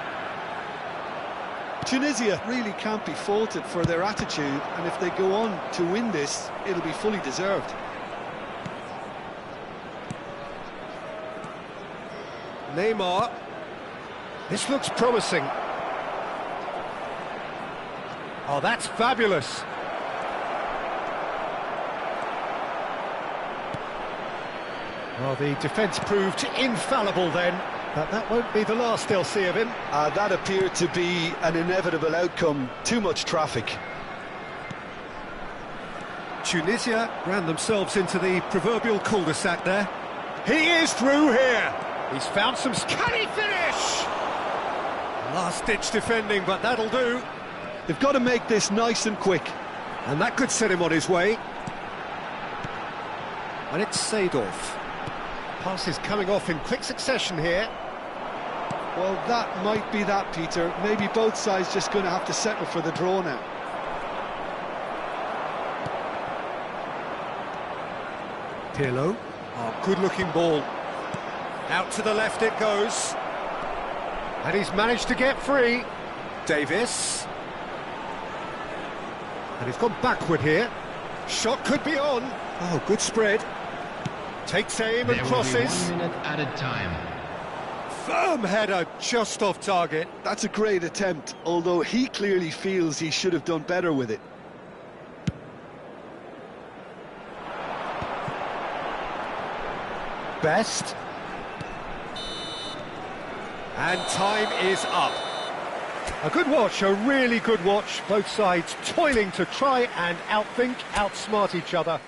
Tunisia really can't be faulted for their attitude, and if they go on to win this, it'll be fully deserved. Neymar. This looks promising. Oh, that's fabulous. Well, the defence proved infallible then, but that won't be the last they'll see of him. That appeared to be an inevitable outcome. Too much traffic. Tunisia ran themselves into the proverbial cul-de-sac there. He is through here. He's found some... Can he finish? Last-ditch defending, but that'll do. They've got to make this nice and quick. And that could set him on his way. And it's Seedorf. Passes coming off in quick succession here. Well, that might be that, Peter. Maybe both sides just going to have to settle for the draw now. Pirlo. Oh, good-looking ball. Out to the left it goes. And he's managed to get free. Davis. And he's gone backward here. Shot could be on. Oh, good spread. Takes aim and crosses. There will be 1 minute added time. Firm header just off target. That's a great attempt, although he clearly feels he should have done better with it. Best. And time is up. A good watch, a really good watch. Both sides toiling to try and outthink, outsmart each other.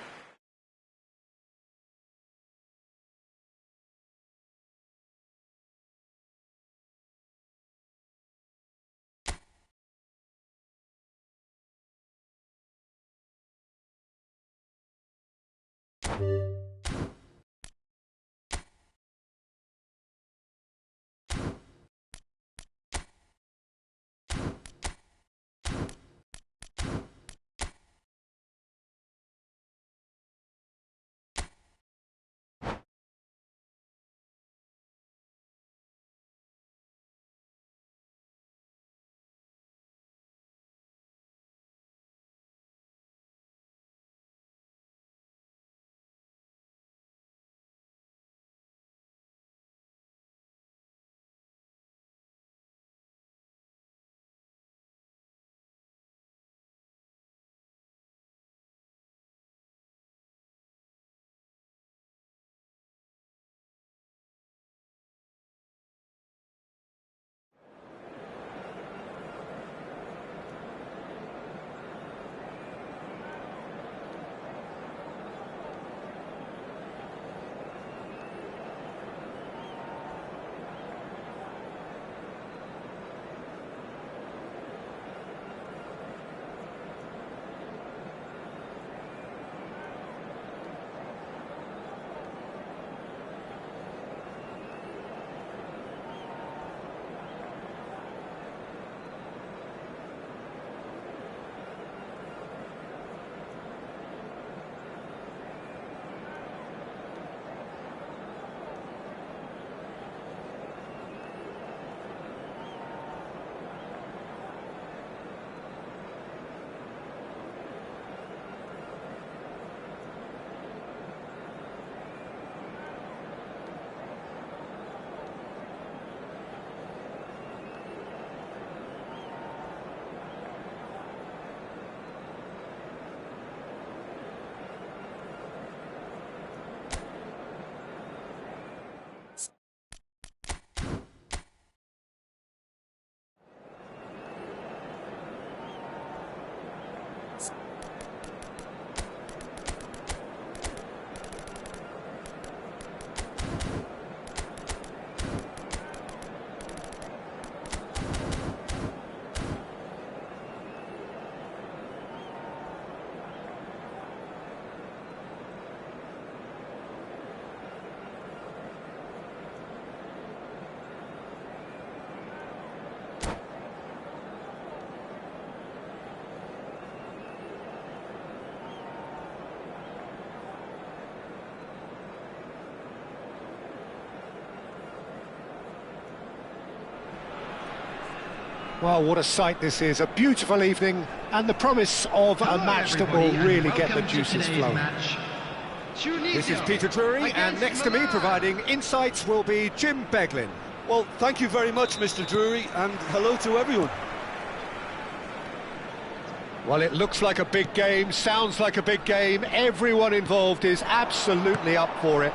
Well, what a sight this is. A beautiful evening and the promise of a match that will really get the juices flowing. This is Peter Drury, and next to me providing insights will be Jim Beglin. Well, thank you very much, Mr. Drury, and hello to everyone. Well, it looks like a big game, sounds like a big game. Everyone involved is absolutely up for it.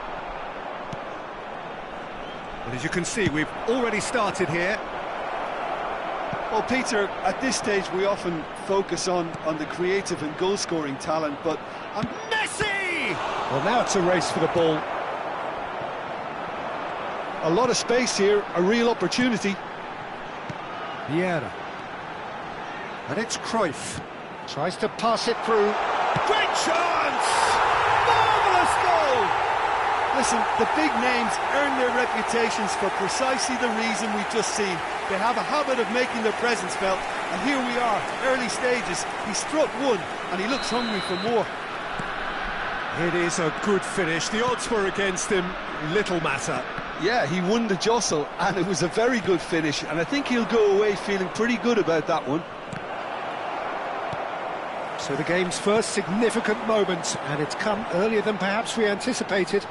And as you can see, we've already started here. Well, Peter, at this stage we often focus on the creative and goal-scoring talent, but Messi! Well, now it's a race for the ball. a lot of space here, a real opportunity. Vieira. And it's Cruyff. Tries to pass it through. Great chance! Marvellous goal! Listen, the big names earn their reputations for precisely the reason we've just seen. They have a habit of making their presence felt, and here we are, early stages. He struck one, and he looks hungry for more. It is a good finish. The odds were against him, little matter. Yeah, he won the jostle, and it was a very good finish, and I think he'll go away feeling pretty good about that one. So the game's first significant moment, and it's come earlier than perhaps we anticipated.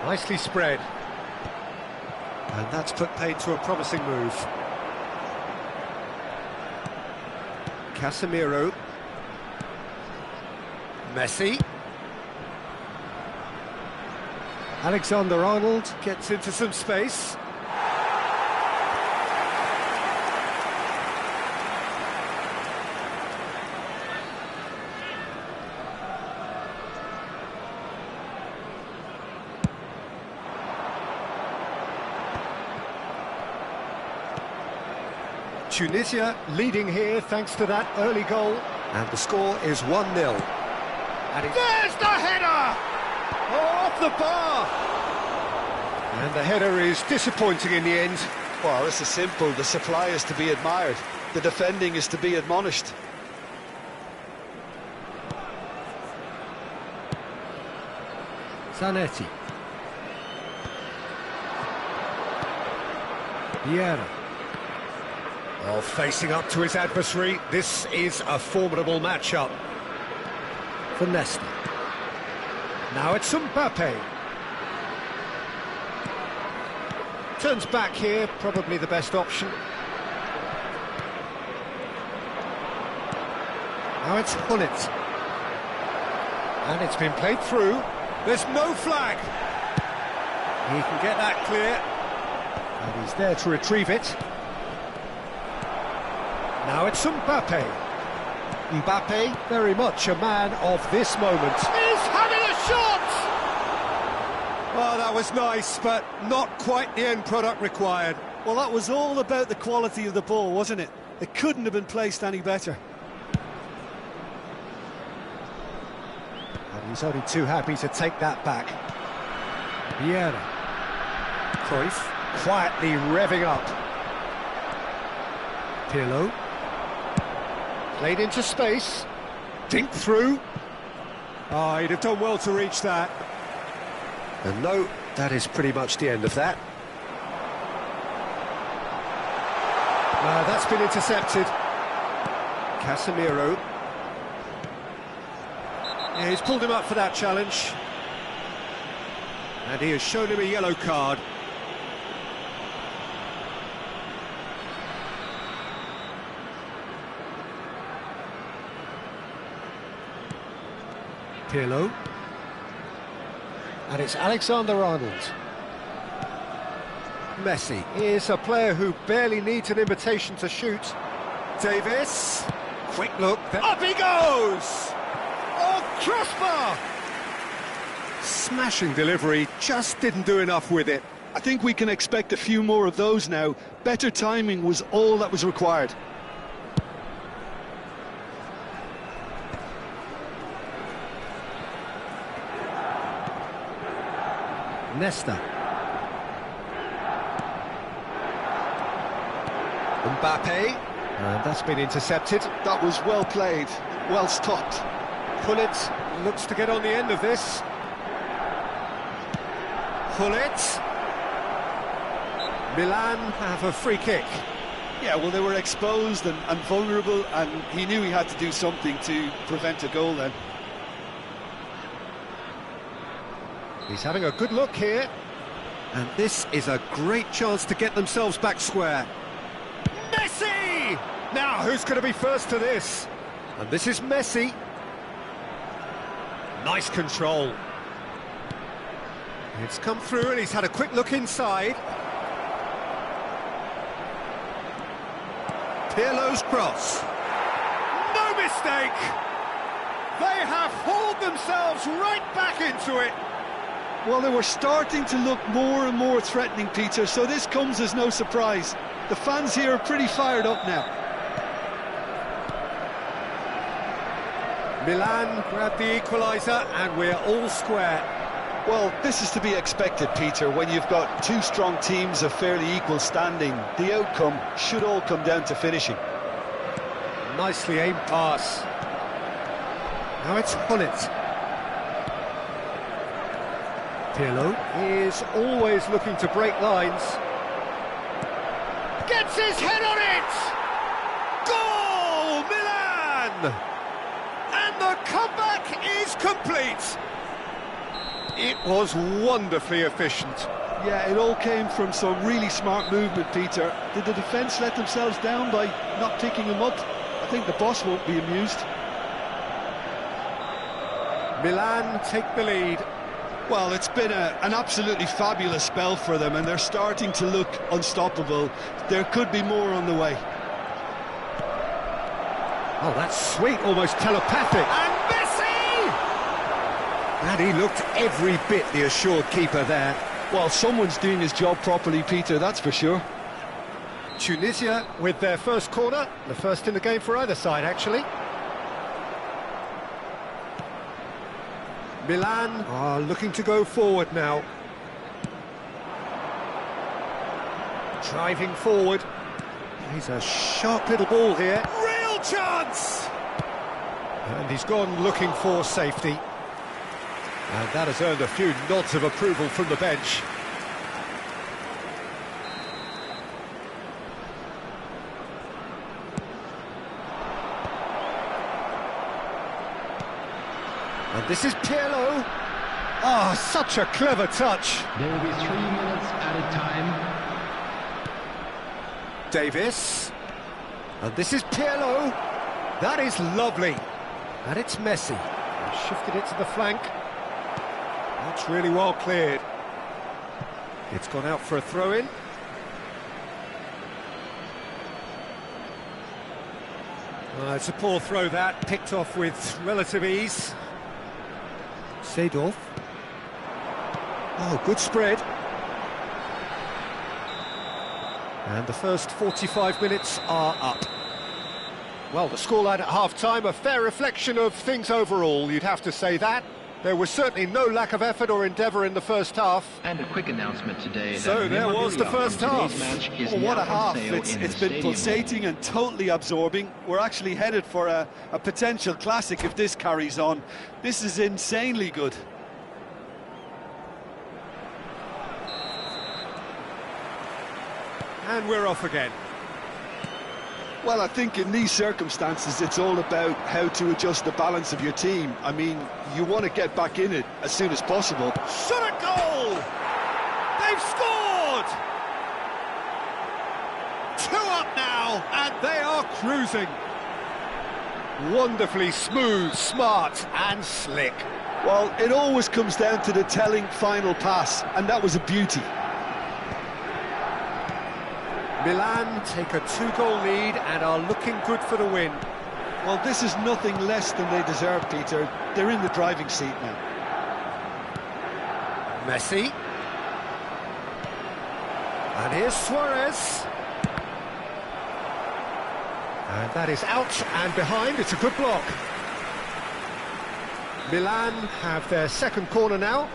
Nicely spread. And that's put paid to a promising move. Casemiro. Messi. Alexander-Arnold gets into some space. Tunisia leading here thanks to that early goal. And the score is 1-0. And There's the header! oh, off the bar! And the header is disappointing in the end. Well, this is simple. The supply is to be admired. The defending is to be admonished. Zanetti. Vieira. Oh, facing up to his adversary. This is a formidable matchup. For Nesta. Now it's Mbappe. Turns back here, probably the best option. Now it's Hullet. And it's been played through. There's no flag. He can get that clear. And he's there to retrieve it. Now it's Mbappe. Mbappe, very much a man of this moment. He's having a shot! Oh, that was nice, but not quite the end product required. Well, that was all about the quality of the ball, wasn't it? It couldn't have been placed any better. And he's only too happy to take that back. Vieira. Cruyff, quietly revving up. Pirlo. Played into space. Dink through. Oh, he'd have done well to reach that. And no, that is pretty much the end of that. That's been intercepted. Casemiro. Yeah, he's pulled him up for that challenge. And he has shown him a yellow card. Pirlo. And it's Alexander-Arnold. Messi is a player who barely needs an invitation to shoot. Davis. Quick look. Up he goes! Oh, crossbar! Smashing delivery, just didn't do enough with it. I think we can expect a few more of those now. Better timing was all that was required. Nesta. Mbappe. And that's been intercepted. That was well played, well stopped. Hullet looks to get on the end of this. Hullet. Milan have a free kick. Yeah, well, they were exposed and vulnerable, and he knew he had to do something to prevent a goal then. He's having a good look here. And this is a great chance to get themselves back square. Messi! Now, who's going to be first to this? And this is Messi. Nice control. It's come through and he's had a quick look inside. Pirlo's cross. No mistake! They have hauled themselves right back into it. Well, they were starting to look more and more threatening, Peter, so this comes as no surprise. The fans here are pretty fired up now. Milan grabbed the equaliser and we're all square. Well, this is to be expected, Peter, when you've got two strong teams of fairly equal standing. The outcome should all come down to finishing. Nicely aimed pass. Now it's Hullet. Pirlo is always looking to break lines. Gets his head on it! Goal, Milan! And the comeback is complete. It was wonderfully efficient. Yeah, it all came from some really smart movement, Peter. Did the defence let themselves down by not picking him up? I think the boss won't be amused. Milan take the lead. Well, it's been an absolutely fabulous spell for them, and they're starting to look unstoppable. There could be more on the way. Oh, that's sweet, almost telepathic. And Messi! And he looked every bit the assured keeper there. Well, someone's doing his job properly, Peter, that's for sure. Tunisia with their first corner, the first in the game for either side, actually. Milan are looking to go forward now. Driving forward. He's a sharp little ball here. Real chance! And he's gone looking for safety. And that has earned a few nods of approval from the bench. And this is Pirlo. Ah, such a clever touch. There will be 3 minutes added time. Davis. And this is Pirlo. That is lovely. And it's Messi. He shifted it to the flank. That's really well cleared. It's gone out for a throw-in. It's a poor throw that, picked off with relative ease. Seedorf. Oh, good spread. And the first 45 minutes are up. Well, the scoreline at half-time, a fair reflection of things overall, you'd have to say that. There was certainly no lack of effort or endeavour in the first half. And a quick announcement today. So there was the first half. Oh, what a half. It's been pulsating and totally absorbing. We're actually headed for a potential classic if this carries on. This is insanely good. And we're off again. Well, I think in these circumstances, it's all about how to adjust the balance of your team. I mean, you want to get back in it as soon as possible. Shot a goal! They've scored! 2 up now, and they are cruising. Wonderfully smooth, smart, and slick. Well, it always comes down to the telling final pass, and that was a beauty. Milan take a 2-goal lead and are looking good for the win. Well, this is nothing less than they deserve, Peter. They're in the driving seat now. Messi. And here's Suarez. And that is out and behind. It's a good block. Milan have their second corner now.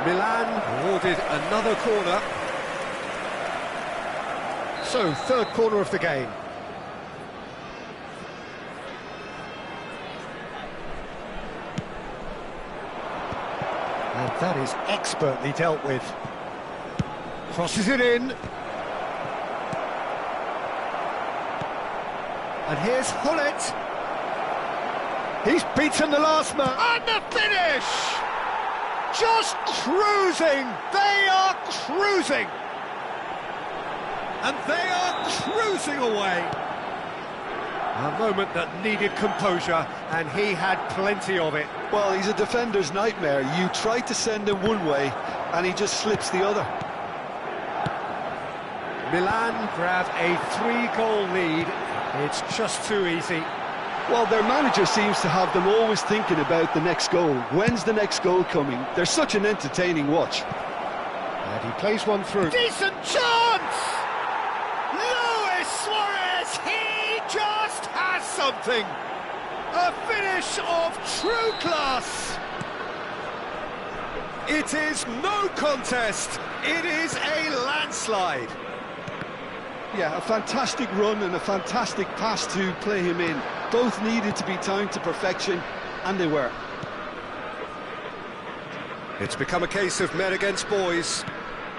Milan awarded another corner. So, third corner of the game. And that is expertly dealt with. Crosses it in. And here's Hullet. He's beaten the last man. And the finish! Just cruising! They are cruising! And they are cruising away. A moment that needed composure, and he had plenty of it. Well, he's a defender's nightmare. You try to send him one way, and he just slips the other. Milan grab a 3-goal lead. It's just too easy. Well, their manager seems to have them always thinking about the next goal. When's the next goal coming? They're such an entertaining watch. And he plays one through. Decent chance! Luis Suarez, he just has something! A finish of true class! It is no contest, it is a landslide. Yeah, a fantastic run and a fantastic pass to play him in. Both needed to be timed to perfection, and they were. It's become a case of men against boys.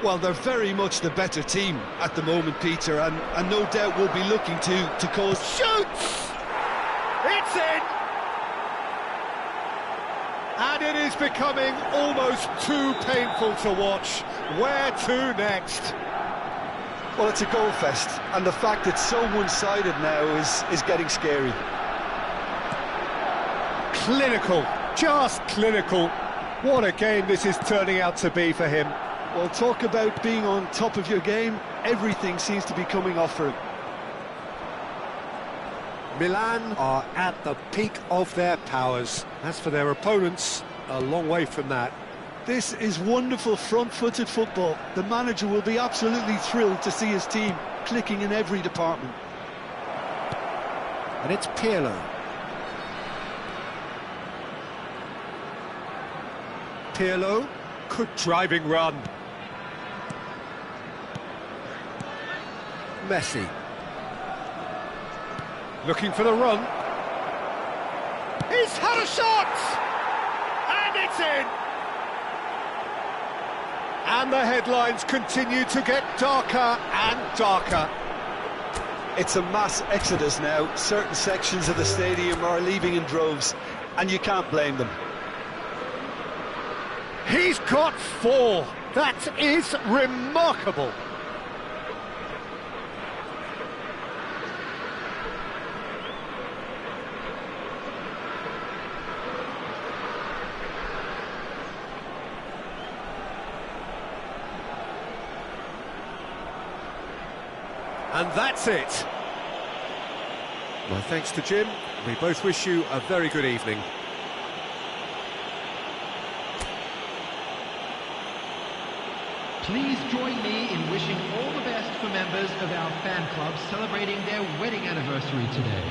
Well, they're very much the better team at the moment, Peter, and no doubt will be looking to cause... Shoots! It's in! And it is becoming almost too painful to watch. Where to next? Well, it's a goal fest, and the fact it's so one-sided now is getting scary. Clinical, just clinical. What a game this is turning out to be for him. Well, talk about being on top of your game. Everything seems to be coming off for him. Milan are at the peak of their powers. As for their opponents, a long way from that. This is wonderful front-footed football. The manager will be absolutely thrilled to see his team clicking in every department. And it's Pirlo. Pirlo, good driving run. Messi. Looking for the run. He's had a shot! And it's in! And the headlines continue to get darker and darker. It's a mass exodus now. Certain sections of the stadium are leaving in droves, and you can't blame them. He's got 4. That is remarkable. And that's it. My thanks to Jim. We both wish you a very good evening. Please join me in wishing all the best for members of our fan club celebrating their wedding anniversary today.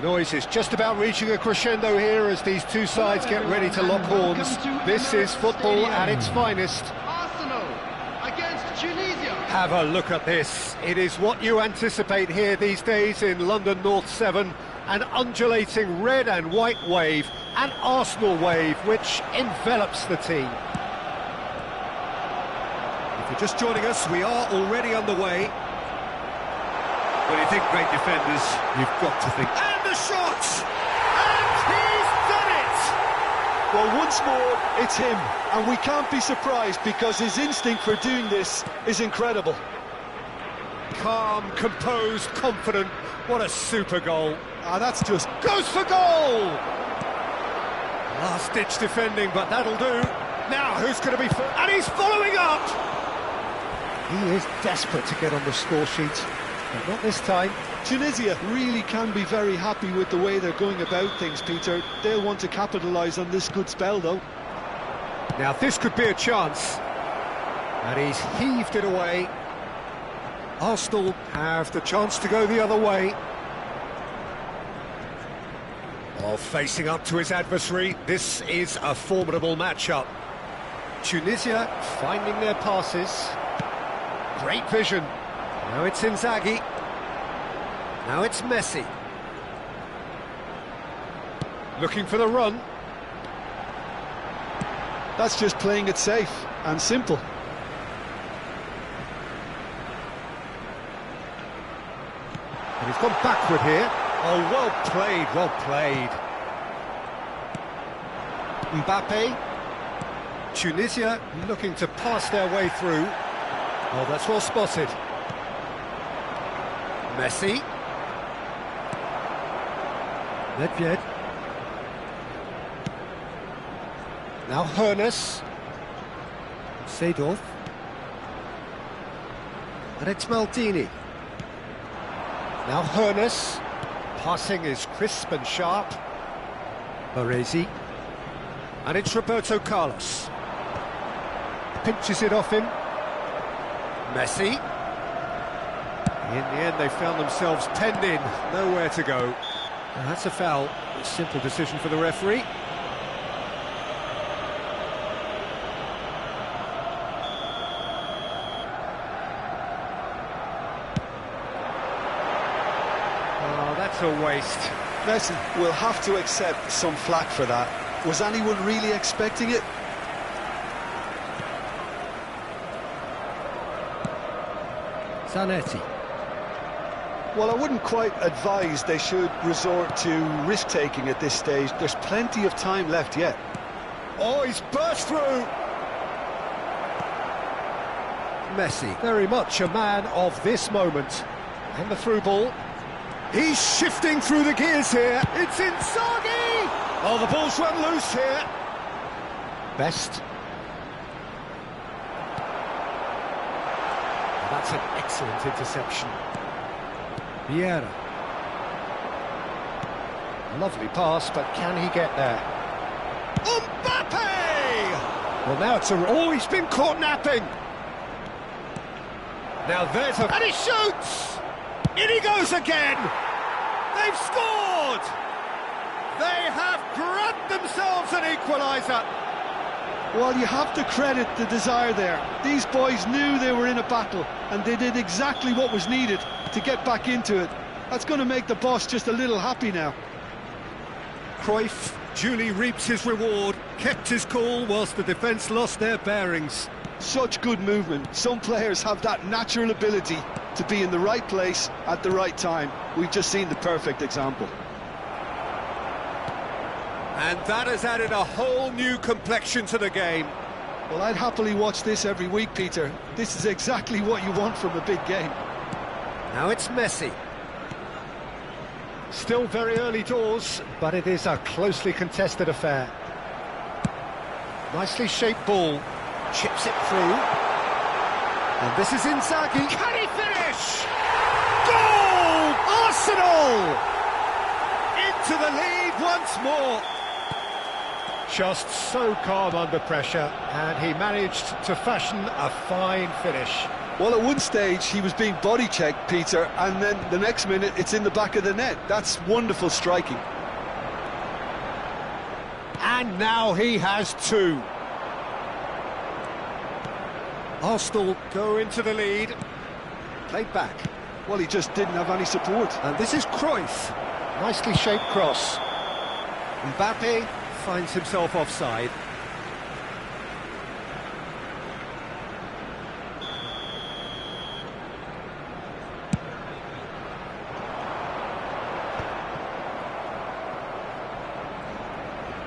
The noise is just about reaching a crescendo here as these two sides get ready to lock horns. This is football at its finest. Arsenal against Tunisia. Have a look at this. It is what you anticipate here these days in London North 7. An undulating red and white wave, an Arsenal wave which envelops the team. If you're just joining us, we are already underway. When you think great defenders, you've got to think... And the shot! And he's done it! Well, once more, it's him, and we can't be surprised because his instinct for doing this is incredible. Calm, composed, confident. What a super goal. That's just... Goes for goal! Last-ditch defending, but that'll do. Now, who's going to be... And he's following up! He is desperate to get on the score sheet, but not this time. Tunisia really can be very happy with the way they're going about things, Peter. They'll want to capitalise on this good spell, though. Now, this could be a chance. And he's heaved it away. Arsenal have the chance to go the other way. Oh, facing up to his adversary, this is a formidable matchup. Tunisia finding their passes. Great vision. Now it's Inzaghi. Now it's Messi. Looking for the run. That's just playing it safe and simple. And he's gone backward here. Oh, well played, well played. Mbappe. Tunisia looking to pass their way through. Oh, that's well spotted. Messi. Nedved. Now Hoeneß. Seedorf. And it's Maldini. Now Hoeneß. Passing is crisp and sharp. Baresi. And it's Roberto Carlos. Pinches it off him. Messi. In the end, they found themselves penned in. Nowhere to go. And that's a foul. A simple decision for the referee. A waste. Listen, we'll have to accept some flack for that. Was anyone really expecting it? Zanetti. Well, I wouldn't quite advise they should resort to risk-taking at this stage. There's plenty of time left yet. Oh, he's burst through! Messi, very much a man of this moment. And the through ball. He's shifting through the gears here. It's Inzaghi! Oh, the ball's run loose here. Best. That's an excellent interception. Vieira. Lovely pass, but can he get there? Mbappe! Well, now it's a... Oh, he's been caught napping. Now there's a... And he shoots! In he goes again! They've scored! They have grabbed themselves an equaliser! Well, you have to credit the desire there. These boys knew they were in a battle, and they did exactly what was needed to get back into it. That's going to make the boss just a little happy now. Cruyff duly reaps his reward, kept his cool whilst the defence lost their bearings. Such good movement. Some players have that natural ability to be in the right place at the right time. We've just seen the perfect example. And that has added a whole new complexion to the game. Well, I'd happily watch this every week, Peter. This is exactly what you want from a big game. Now it's Messi. Still very early doors, but it is a closely contested affair. Nicely shaped ball. Chips it through. And this is Inzaghi. Can he finish? Goal! Arsenal! Into the lead once more. Just so calm under pressure, and he managed to fashion a fine finish. Well, at one stage he was being body checked, Peter, and then the next minute it's in the back of the net. That's wonderful striking. And now he has two. Arsenal go into the lead. Played back. Well, he just didn't have any support. And this is Cruyff. Nicely shaped cross. Mbappe finds himself offside.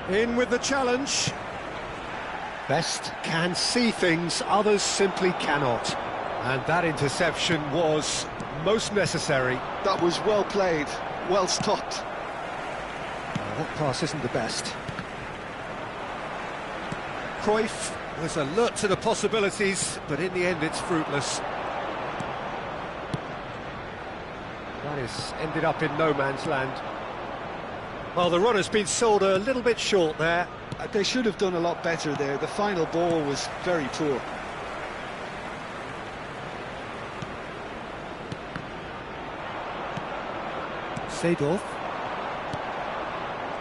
In with the challenge. Best can see things, others simply cannot. And that interception was most necessary. That was well played, well stopped. That pass isn't the best. Cruyff was alert to the possibilities, but in the end it's fruitless. That is ended up in no man's land. Well, the run has been sold a little bit short there. They should have done a lot better there. The final ball was very poor. Seedorf.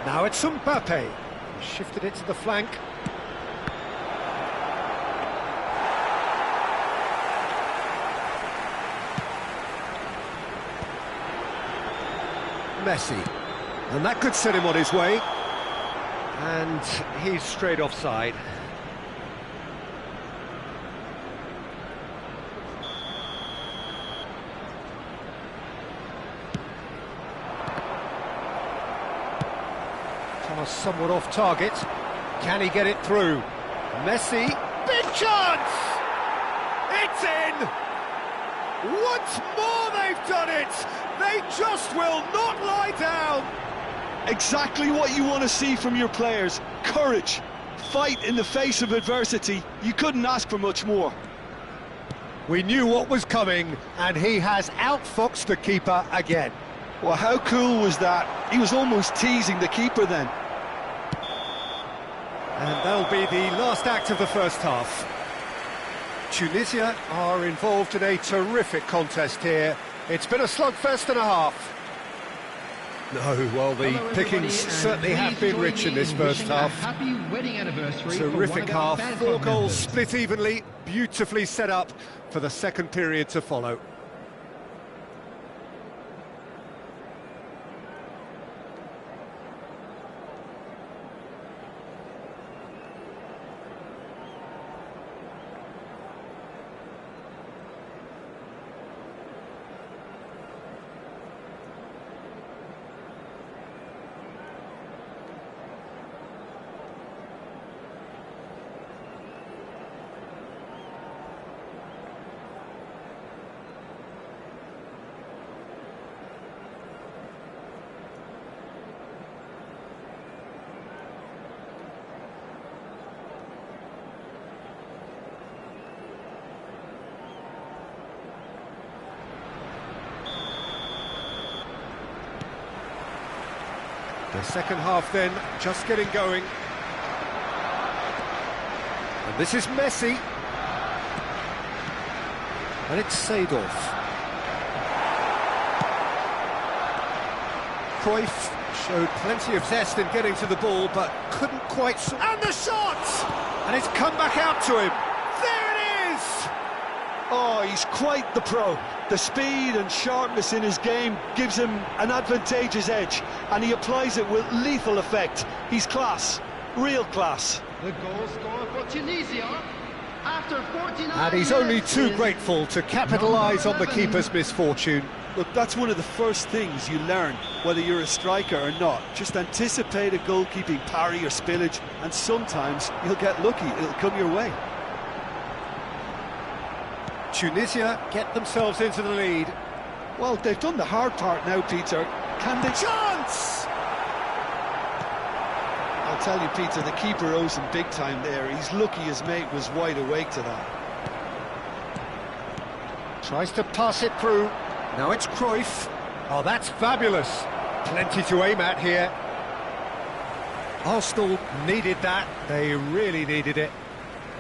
Now it's Mbappe. He shifted it to the flank. Messi. And that could set him on his way. And he's straight offside. Pass somewhat off target. Can he get it through? Messi. Big chance! It's in! Once more they've done it! They just will not lie down! Exactly what you want to see from your players. Courage. Fight in the face of adversity. You couldn't ask for much more. We knew what was coming, and he has outfoxed the keeper again. Well, how cool was that? He was almost teasing the keeper then. And that'll be the last act of the first half. Tunisia are involved in a terrific contest here. It's been a slugfest and a half. No, well, the Hello, pickings certainly have been rich in this first half. Happy wedding anniversary. Terrific half, fan 4 club goals members. split evenly, beautifully set up for the second period to follow. The second half then, just getting going. And this is Messi. And it's Seedorf. Cruyff showed plenty of zest in getting to the ball, but couldn't quite... And the shot! And it's come back out to him. There it is! Oh, he's quite the pro. The speed and sharpness in his game gives him an advantageous edge, and he applies it with lethal effect. He's class, real class. The goal scorer for Tunisia after 49 And he's only minutes too is grateful to capitalise on the keeper's misfortune. Look, that's one of the first things you learn, whether you're a striker or not. Just anticipate a goalkeeping parry or spillage, and sometimes you'll get lucky, it'll come your way. Tunisia get themselves into the lead. Well, they've done the hard part now, Peter. Can they... Chance! I'll tell you, Peter, the keeper owes him big time there. He's lucky his mate was wide awake to that. Tries to pass it through. Now it's Cruyff. Oh, that's fabulous. Plenty to aim at here. Arsenal needed that. They really needed it.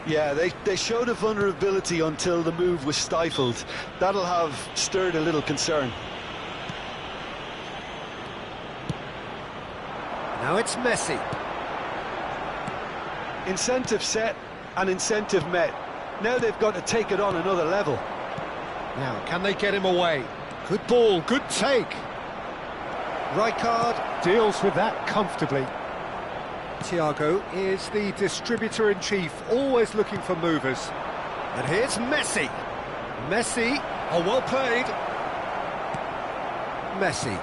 Yeah, they showed a vulnerability until the move was stifled. That'll have stirred a little concern. Now it's Messi. Incentive set and incentive met. Now they've got to take it on another level. Now, can they get him away? Good ball, good take. Rijkaard deals with that comfortably. Thiago is the distributor-in-chief, always looking for movers. And here's Messi. Messi, oh, well played. Messi.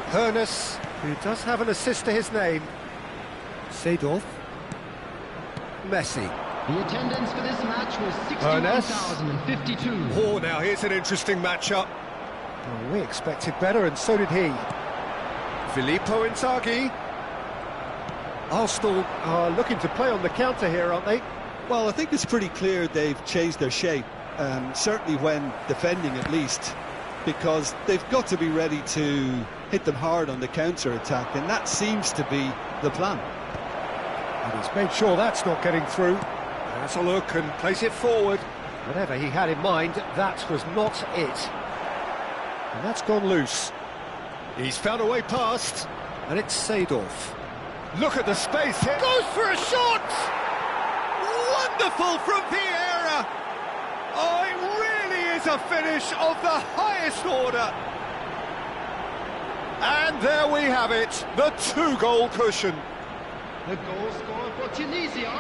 Hoeneß, who does have an assist to his name. Seedorf. Messi. The attendance for this match was 61,052. Oh, now here's an interesting matchup. Well, we expected better, and so did he. Filippo Inzaghi. Arsenal are looking to play on the counter here, aren't they? Well, I think it's pretty clear they've changed their shape, certainly when defending at least, because they've got to be ready to hit them hard on the counter-attack, and that seems to be the plan. And he's made sure that's not getting through. Has a look and plays it forward. Whatever he had in mind, that was not it. And that's gone loose. He's found a way past, and it's Seedorf. Look at the space here. Goes for a shot! Wonderful from Vieira! Oh, it really is a finish of the highest order. And there we have it, the two-goal cushion. The goal scorer for Tunisia.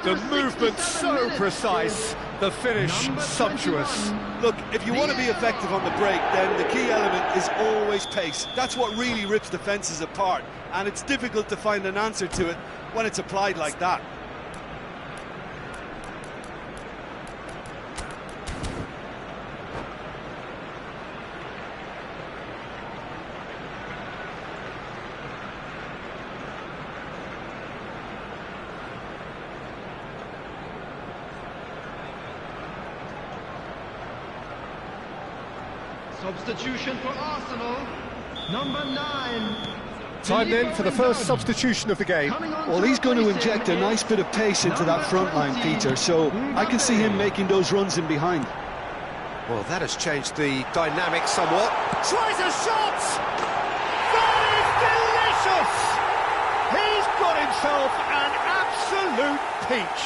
The movement so precise, the finish sumptuous. Look, if you want to be effective on the break, then the key element is always pace. That's what really rips defences apart, and it's difficult to find an answer to it when it's applied like that. Substitution for Arsenal, number 9. Time then for the first substitution of the game. Well, he's going to inject a nice bit of pace into that front line, Peter, so I can see him making those runs in behind. Well, that has changed the dynamic somewhat. Tries a shot! That is delicious! He's got himself an absolute peach.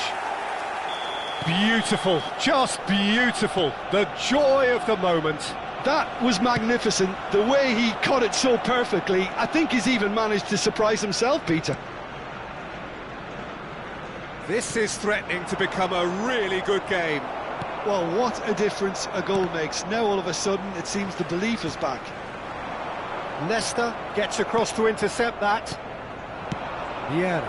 Beautiful, just beautiful. The joy of the moment. That was magnificent. The way he caught it so perfectly, I think he's even managed to surprise himself, Peter. This is threatening to become a really good game. Well, what a difference a goal makes. Now all of a sudden it seems the belief is back. Nesta gets across to intercept that. Vieira.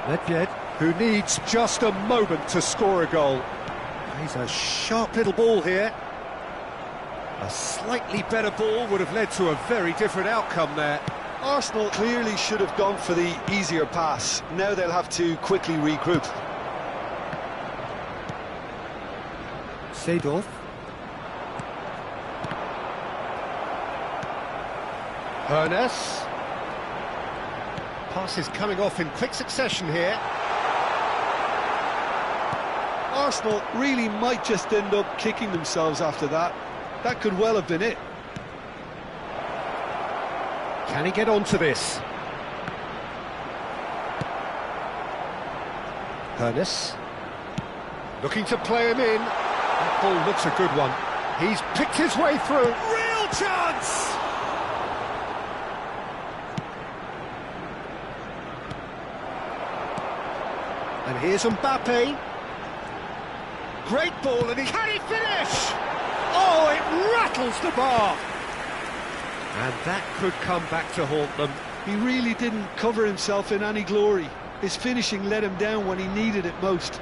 Nedved, who needs just a moment to score a goal. He's a sharp little ball here. A slightly better ball would have led to a very different outcome there. Arsenal clearly should have gone for the easier pass. Now they'll have to quickly regroup. Seedorf. Hoeneß. Passes coming off in quick succession here. Arsenal really might just end up kicking themselves after that. That could well have been it. Can he get onto this? Hoeneß. Looking to play him in. That ball looks a good one. He's picked his way through. Real chance! And here's Mbappe. Great ball, and can he finish? Oh, it rattles the bar. And that could come back to haunt them. He really didn't cover himself in any glory. His finishing let him down when he needed it most.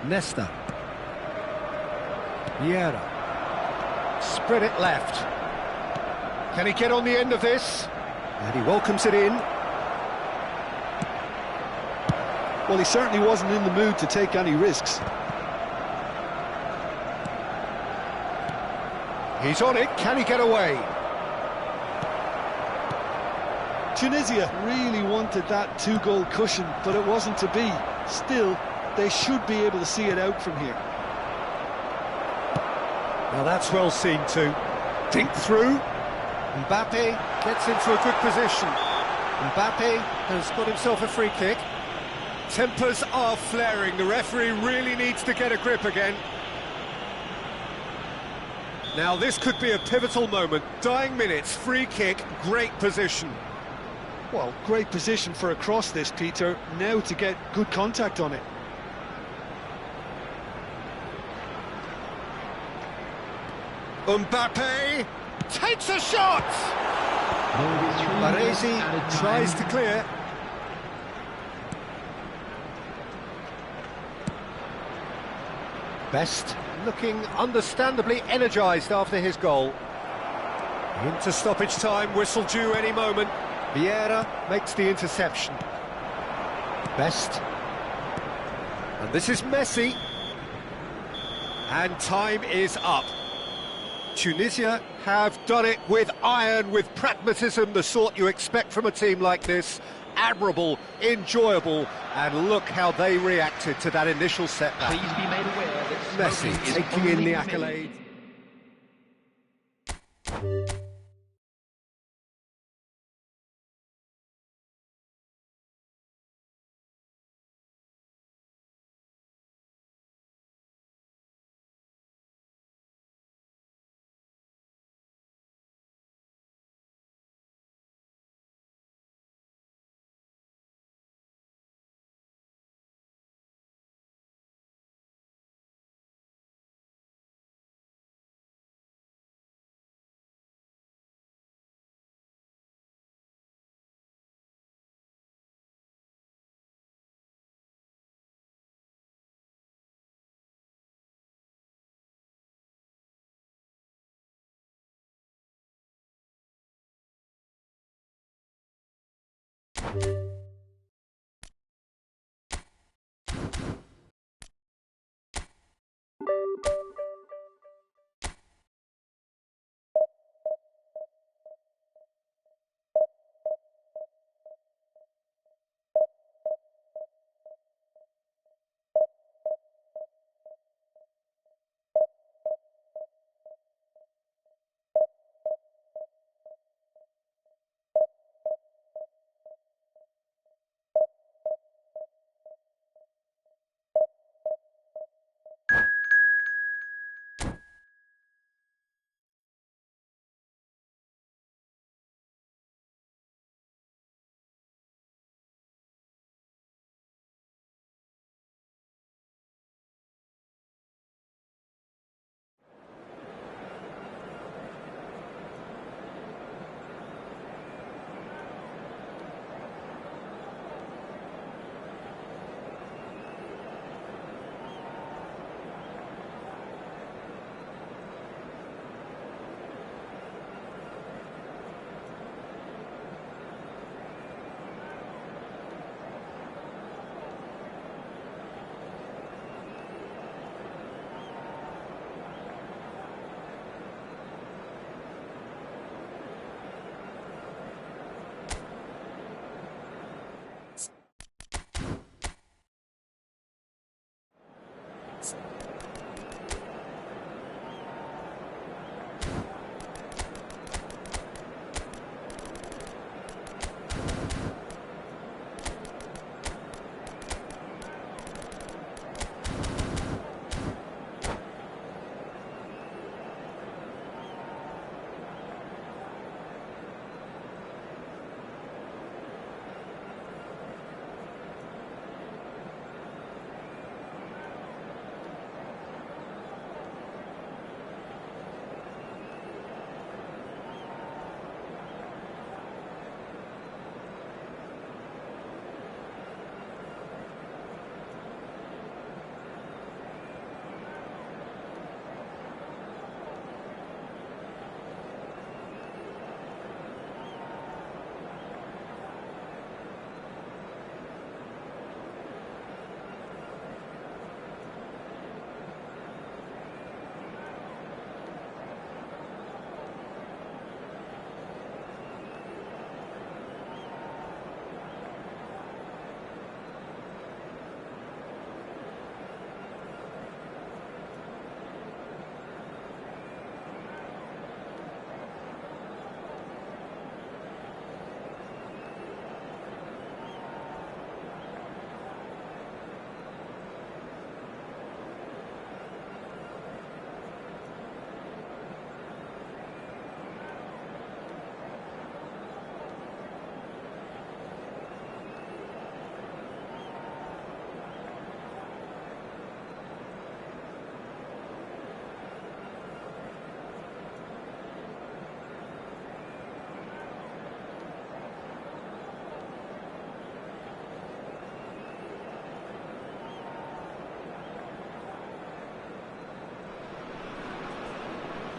Nesta. Vieira. Spread it left. Can he get on the end of this? And he welcomes it in. Well, he certainly wasn't in the mood to take any risks. He's on it, can he get away? Tunisia really wanted that two-goal cushion, but it wasn't to be. Still, they should be able to see it out from here. Now that's well seen too. Think through. Mbappe gets into a good position. Mbappe has got himself a free kick. Tempers are flaring. The referee really needs to get a grip again. Now this could be a pivotal moment. Dying minutes, free kick, great position. Well, great position for a cross this, Peter. Now to get good contact on it. Mbappe takes a shot! Baresi tries to clear. Best looking understandably energised after his goal. Into stoppage time, whistle due any moment. Vieira makes the interception. Best. And this is Messi. And time is up. Tunisia have done it with iron, with pragmatism, the sort you expect from a team like this. Admirable, enjoyable, and look how they reacted to that initial setback. Please be made aware that Messi smoking is taking in only the permitted. accolade.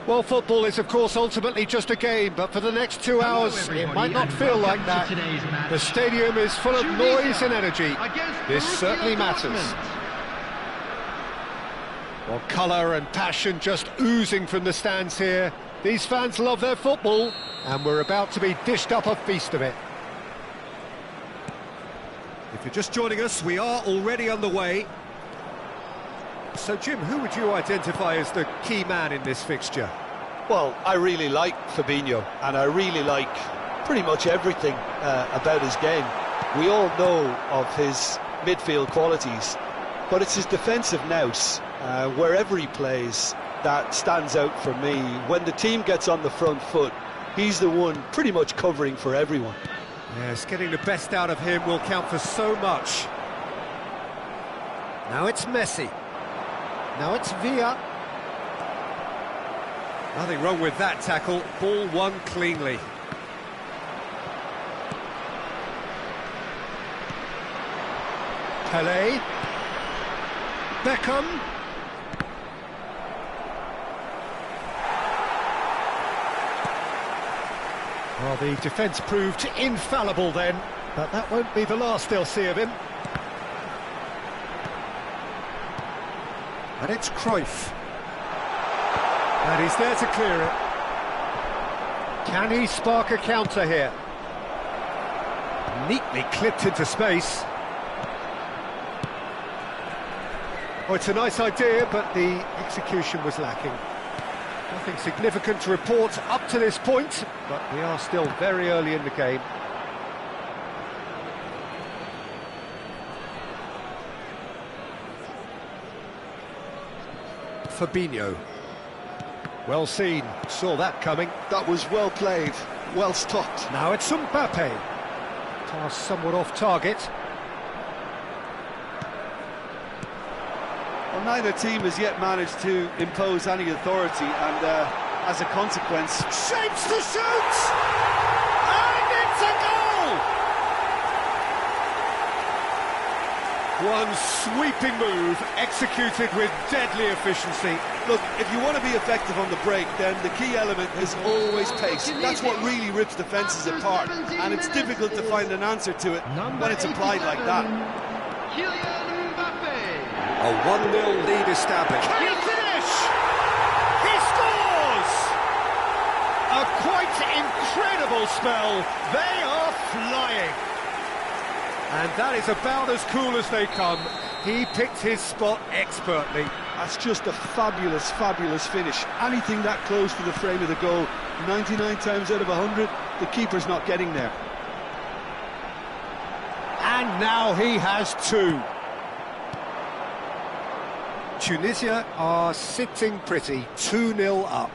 Well, football is, of course, ultimately just a game, but for the next 2 hours, it might not feel like that. The stadium is full of noise and energy. This certainly matters. Well, colour and passion just oozing from the stands here. These fans love their football, and we're about to be dished up a feast of it. If you're just joining us, we are already underway. So, Jim, who would you identify as the key man in this fixture? Well, I really like Fabinho, and I really like pretty much everything about his game. We all know of his midfield qualities, but it's his defensive nous, wherever he plays, that stands out for me. When the team gets on the front foot, he's the one pretty much covering for everyone. Yes, getting the best out of him will count for so much. Now it's Messi. Now it's Villa. Nothing wrong with that tackle. Ball won cleanly. Pelé. Beckham. Well, the defence proved infallible then, but that won't be the last they'll see of him. And it's Cruyff. And he's there to clear it. Can he spark a counter here? Neatly clipped into space. Oh, it's a nice idea, but the execution was lacking. Nothing significant to report up to this point, but we are still very early in the game. Fabinho. Well seen, saw that coming. That was well played, well stopped. Now it's Mbappe. Pass somewhat off target. Well, neither team has yet managed to impose any authority, and as a consequence... Shapes to shoot! And it's a goal! One sweeping move, executed with deadly efficiency. Look, if you want to be effective on the break, then the key element is always pace. That's what really rips defences apart, and it's difficult to find an answer to it when it's applied like that. A 1-0 lead established. Can he finish? He scores! A quite incredible spell. They are flying. And that is about as cool as they come. He picked his spot expertly. That's just a fabulous, fabulous finish. Anything that close to the frame of the goal, 99 times out of 100, the keeper's not getting there. And now he has two. Tunisia are sitting pretty, 2-0 up.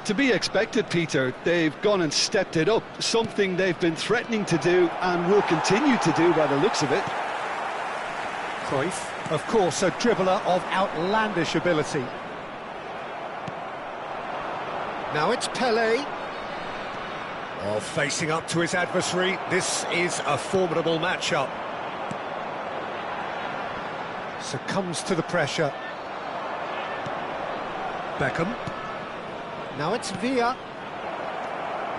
To be expected, Peter. They've gone and stepped it up, something they've been threatening to do and will continue to do by the looks of it. Cruyff, of course, a dribbler of outlandish ability. Now it's Pelé. Oh, facing up to his adversary, this is a formidable matchup. Succumbs to the pressure. Beckham. Now it's Villa.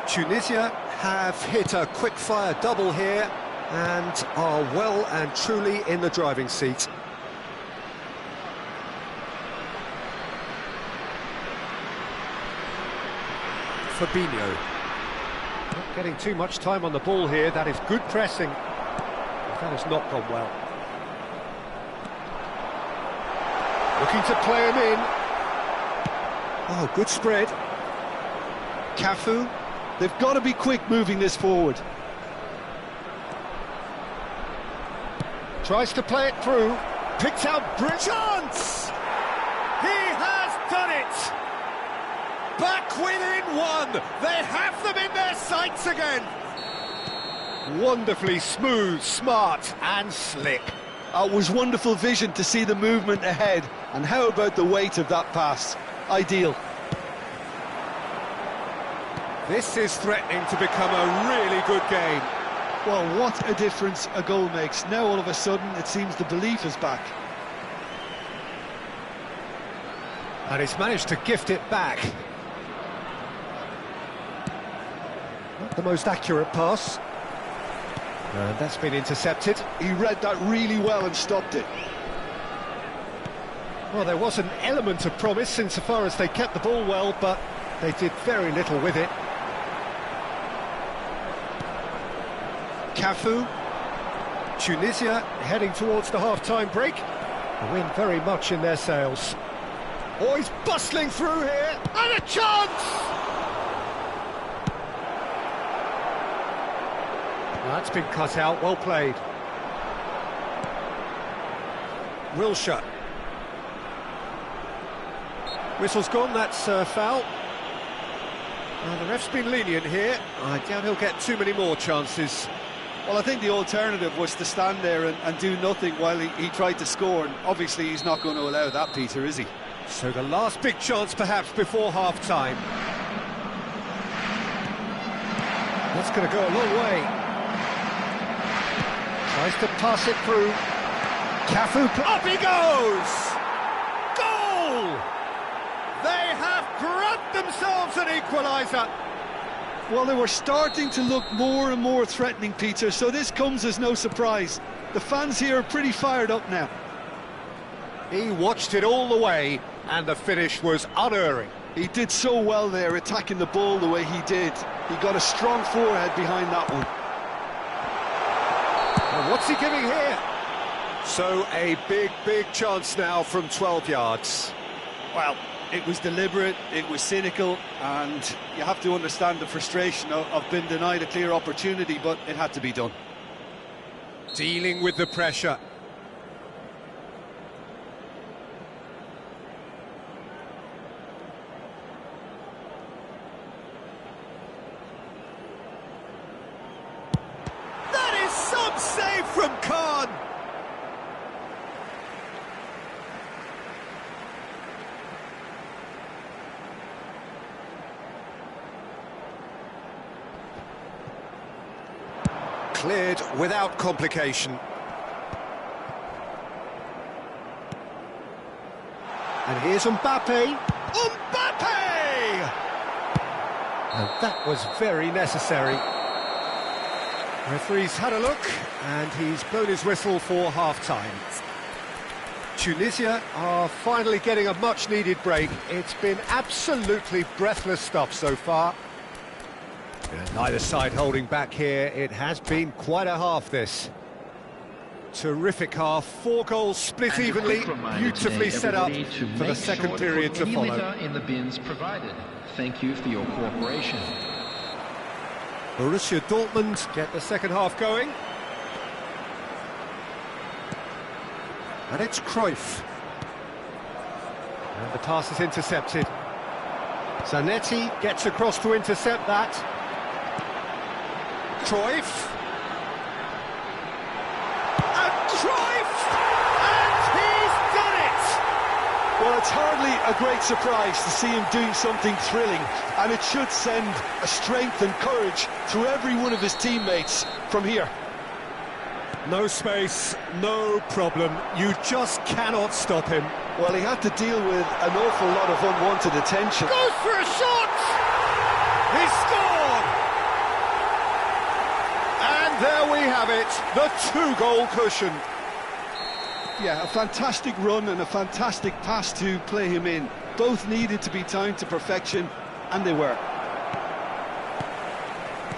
Tunisia have hit a quick-fire double here and are well and truly in the driving seat. Fabinho. Not getting too much time on the ball here. That is good pressing. But that has not gone well. Looking to play him in. Oh, good spread. Cafu, they've got to be quick moving this forward. Tries to play it through. Picks out brilliant chance! He has done it! Back within one! They have them in their sights again! Wonderfully smooth, smart and slick. It was wonderful vision to see the movement ahead. And how about the weight of that pass? Ideal. This is threatening to become a really good game. Well, what a difference a goal makes. Now all of a sudden it seems the belief is back. And he's managed to gift it back. Not the most accurate pass. And that's been intercepted. He read that really well and stopped it. Well, there was an element of promise insofar as they kept the ball well, but they did very little with it. Cafu. Tunisia heading towards the half-time break. The wind very much in their sails. Oh, he's bustling through here, and a chance! That's been cut out, well played. Wilshere. Whistle's gone, that's foul. The ref's been lenient here. I doubt he'll get too many more chances. Well, I think the alternative was to stand there and do nothing while he tried to score, and obviously he's not going to allow that, Peter, is he? So the last big chance perhaps before half-time. That's going to go a long way. Tries to pass it through. Cafu, up he goes! Goal! They have grabbed themselves an equaliser. Well, they were starting to look more and more threatening, Peter, so this comes as no surprise. The fans here are pretty fired up now. He watched it all the way, and the finish was unerring. He did so well there, attacking the ball the way he did. He got a strong forehead behind that one. And what's he giving here? So a big chance now from 12 yards. Well, it was deliberate, it was cynical, and you have to understand the frustration of being denied a clear opportunity, but it had to be done. Dealing with the pressure. That is some save from Khan! Cleared without complication. And here's Mbappe. Mbappe! And that was very necessary. Referee's had a look, and he's blown his whistle for half-time. Tunisia are finally getting a much-needed break. It's been absolutely breathless stuff so far. And neither side holding back here. It has been quite a half, this. Terrific half, 4 goals split evenly, beautifully set up for the second period to follow. In the bins provided. Thank you for your cooperation. Borussia Dortmund get the second half going. And it's Cruyff. And the pass is intercepted. Zanetti gets across to intercept that. Cruyff. And Cruyff! And he's done it! Well, it's hardly a great surprise to see him doing something thrilling, and it should send a strength and courage through every one of his teammates from here. No space, no problem. You just cannot stop him. Well, he had to deal with an awful lot of unwanted attention. Goes for a shot! He scored! And there we have it, the 2-goal cushion. Yeah, a fantastic run and a fantastic pass to play him in. Both needed to be timed to perfection, and they were.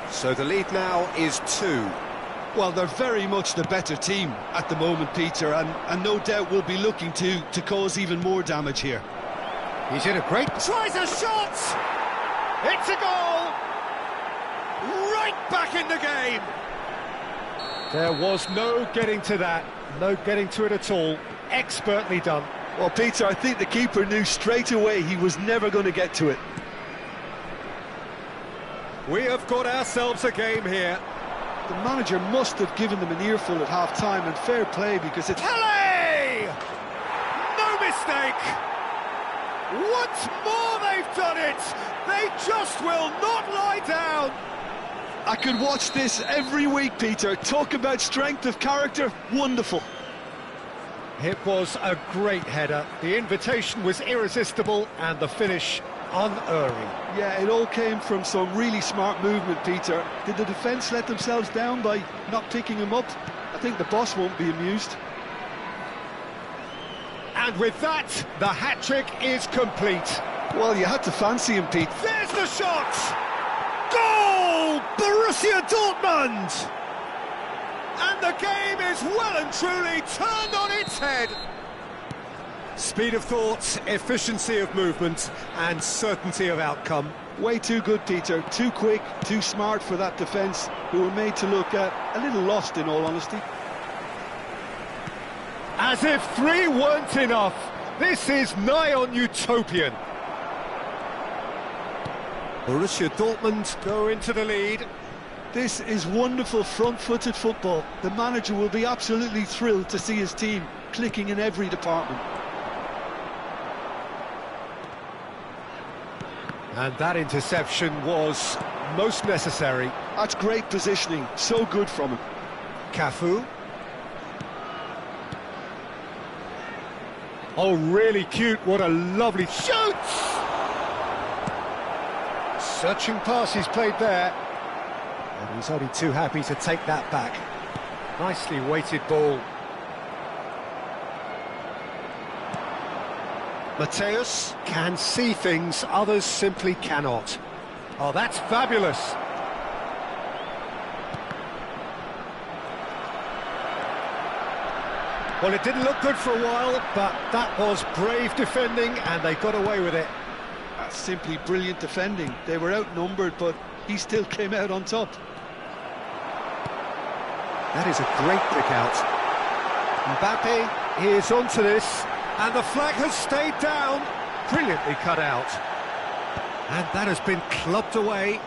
So the lead now is 2. Well, they're very much the better team at the moment, Peter, and no doubt will be looking to cause even more damage here. He's in a great... Tries a shot! It's a goal! Right back in the game! There was no getting to that, no getting to it at all. Expertly done. Well, Peter, I think the keeper knew straight away he was never going to get to it. We have got ourselves a game here. The manager must have given them an earful at half-time, and fair play, because it's... Pele! No mistake! Once more they've done it! They just will not lie down! I could watch this every week, Peter. Talk about strength of character, wonderful. It was a great header. The invitation was irresistible, and the finish unerring. Yeah, it all came from some really smart movement, Peter. Did the defence let themselves down by not picking him up? I think the boss won't be amused. And with that, the hat-trick is complete. Well, you had to fancy him, Pete. There's the shot! Goal! Borussia Dortmund! And the game is well and truly turned on its head. Speed of thought, efficiency of movement, and certainty of outcome. Way too good, Peter. Too quick, too smart for that defence, who were made to look a little lost, in all honesty. As if 3 weren't enough, this is nigh on utopian. Borussia Dortmund go into the lead. This is wonderful front-footed football. The manager will be absolutely thrilled to see his team clicking in every department. And that interception was most necessary. That's great positioning, so good from him. Cafu. Oh, really cute, what a lovely shoot! Searching pass he's played there. And he's only too happy to take that back. Nicely weighted ball. Mateus can see things others simply cannot. Oh, that's fabulous. Well, it didn't look good for a while, but that was brave defending and they got away with it. That's simply brilliant defending. They were outnumbered, but he still came out on top. That is a great pick out. Mbappe is onto this, and the flag has stayed down. Brilliantly cut out. And that has been clubbed away.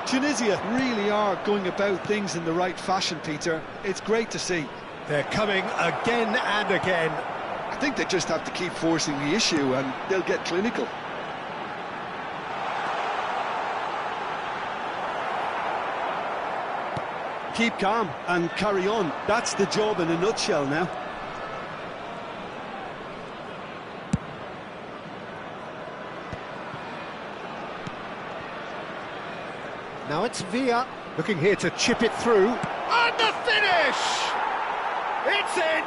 Tunisia really are going about things in the right fashion, Peter. It's great to see. They're coming again and again. I think they just have to keep forcing the issue and they'll get clinical. Keep calm and carry on. That's the job in a nutshell now. Now it's Villa, looking here to chip it through. And the finish! It's in!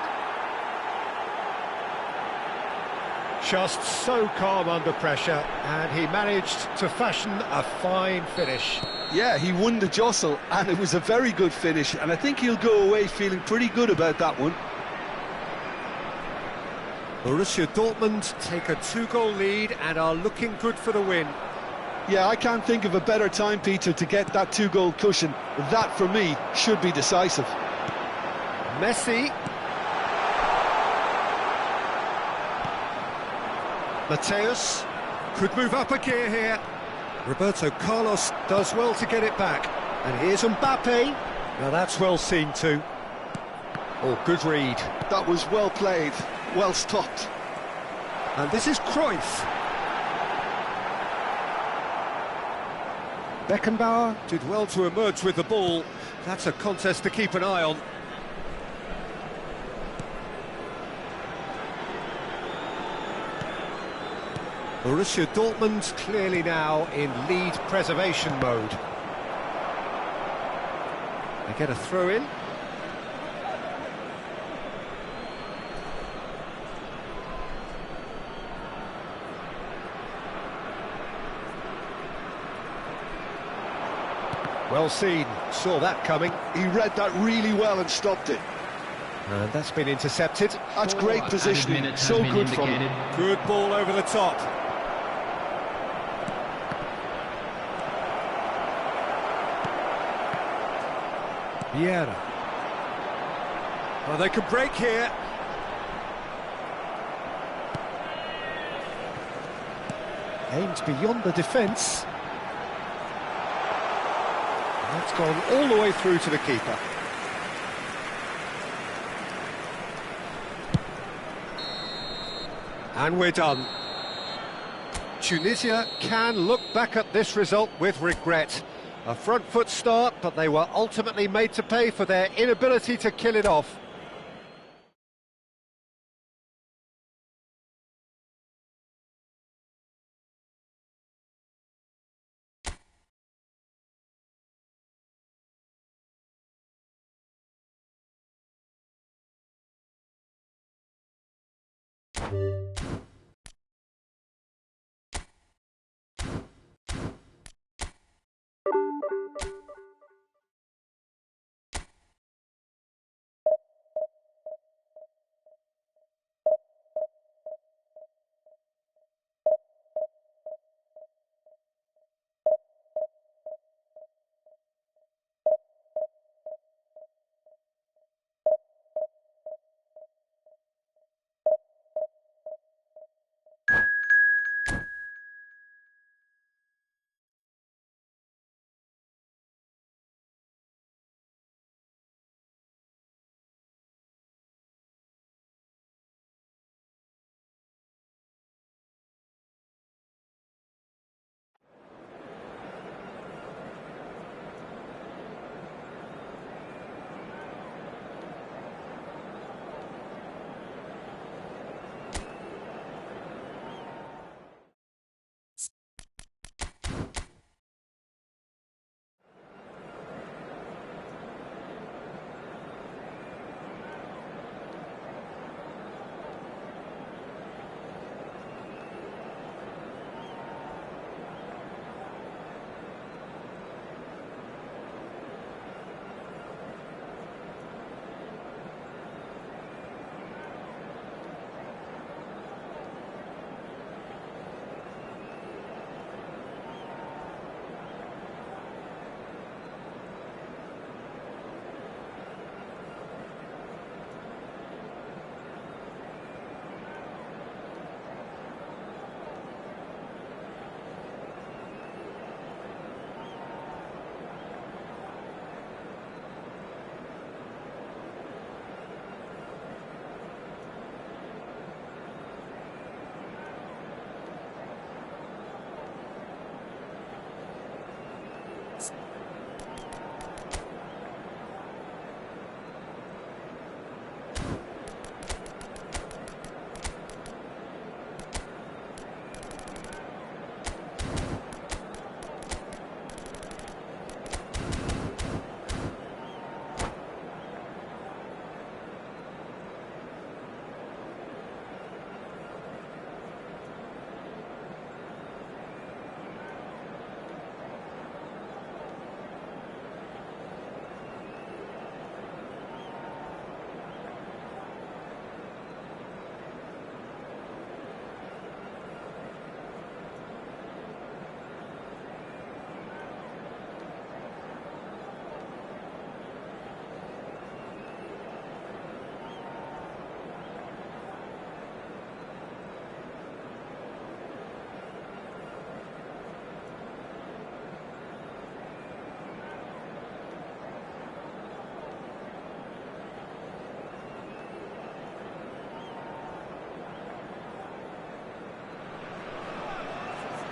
Just so calm under pressure, and he managed to fashion a fine finish. Yeah, he won the jostle, and it was a very good finish, and I think he'll go away feeling pretty good about that one. Borussia Dortmund take a 2-goal lead and are looking good for the win. Yeah, I can't think of a better time, Peter, to get that 2-goal cushion. That, for me, should be decisive. Messi. Mateus could move up a gear here. Roberto Carlos does well to get it back. And here's Mbappe. Now that's well seen too. Oh, good read. That was well played, well stopped. And this is Cruyff. Beckenbauer did well to emerge with the ball. That's a contest to keep an eye on. Borussia Dortmund clearly now in lead preservation mode. They get a throw in. Well seen, saw that coming. He read that really well and stopped it. And that's been intercepted. That's great positioning, so good from him. Good ball over the top. Vieira. Well, they can break here. Aimed beyond the defence. That's gone all the way through to the keeper. And we're done. Tunisia can look back at this result with regret. A front foot start, but they were ultimately made to pay for their inability to kill it off.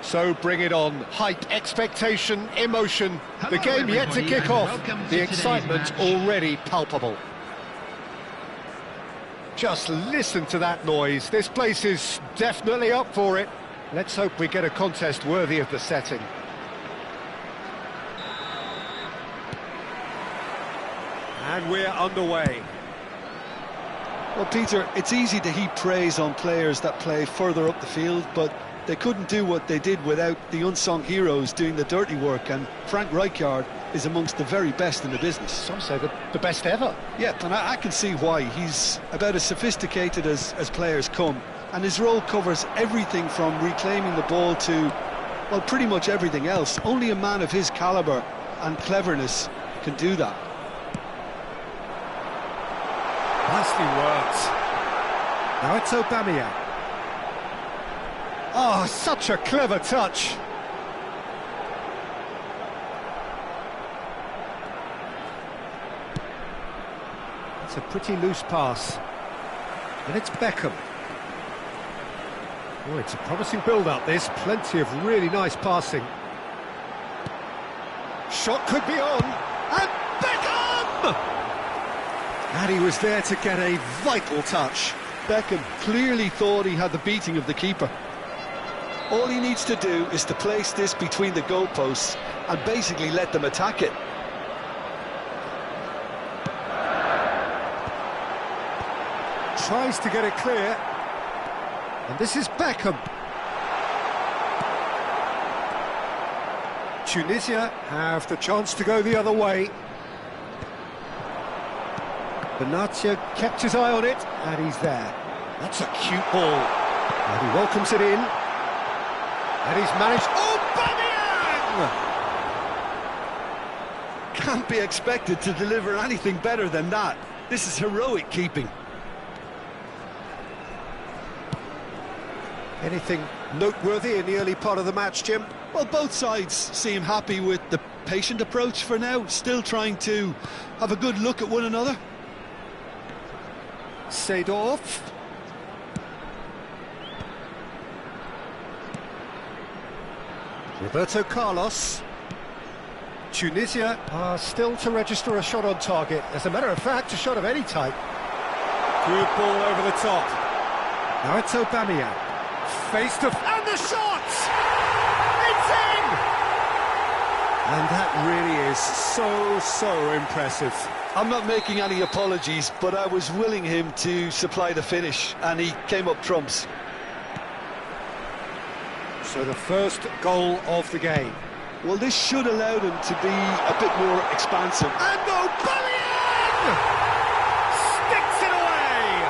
So bring it on. Hype, expectation, emotion. Hello, The game yet to everybody, kick and off. welcome to The today's excitement match. already palpable. Just listen to that noise. This place is definitely up for it. Let's hope we get a contest worthy of the setting. And we're underway. Well, Peter, it's easy to heap praise on players that play further up the field, but they couldn't do what they did without the unsung heroes doing the dirty work, and Frank Rijkaard is amongst the very best in the business. Some say the best ever. Yeah, and I can see why. He's about as sophisticated as players come, and his role covers everything from reclaiming the ball to, well, pretty much everything else. Only a man of his calibre and cleverness can do that. Nicely worked. Now it's Aubameyang. Oh, such a clever touch. It's a pretty loose pass. And it's Beckham. Oh, it's a promising build-up, this. Plenty of really nice passing. Shot could be on. And Beckham! And he was there to get a vital touch. Beckham clearly thought he had the beating of the keeper. All he needs to do is to place this between the goalposts and basically let them attack it. Tries to get it clear. And this is Beckham. Tunisia have the chance to go the other way. Benatia kept his eye on it, and he's there. That's a cute ball. And he welcomes it in. And he's managed... Oh, Bamiyang! Can't be expected to deliver anything better than that. This is heroic keeping. Anything noteworthy in the early part of the match, Jim? Well, both sides seem happy with the patient approach for now, still trying to have a good look at one another. Seedorf. Roberto Carlos. Tunisia are still to register a shot on target. As a matter of fact, a shot of any type. Good ball over the top. Now it's Aubameyang. Face to... And the shot! It's in! And that really is so impressive. I'm not making any apologies, but I was willing him to supply the finish, and he came up trumps. So the first goal of the game. Well, this should allow them to be a bit more expansive. And Aubameyang sticks it away!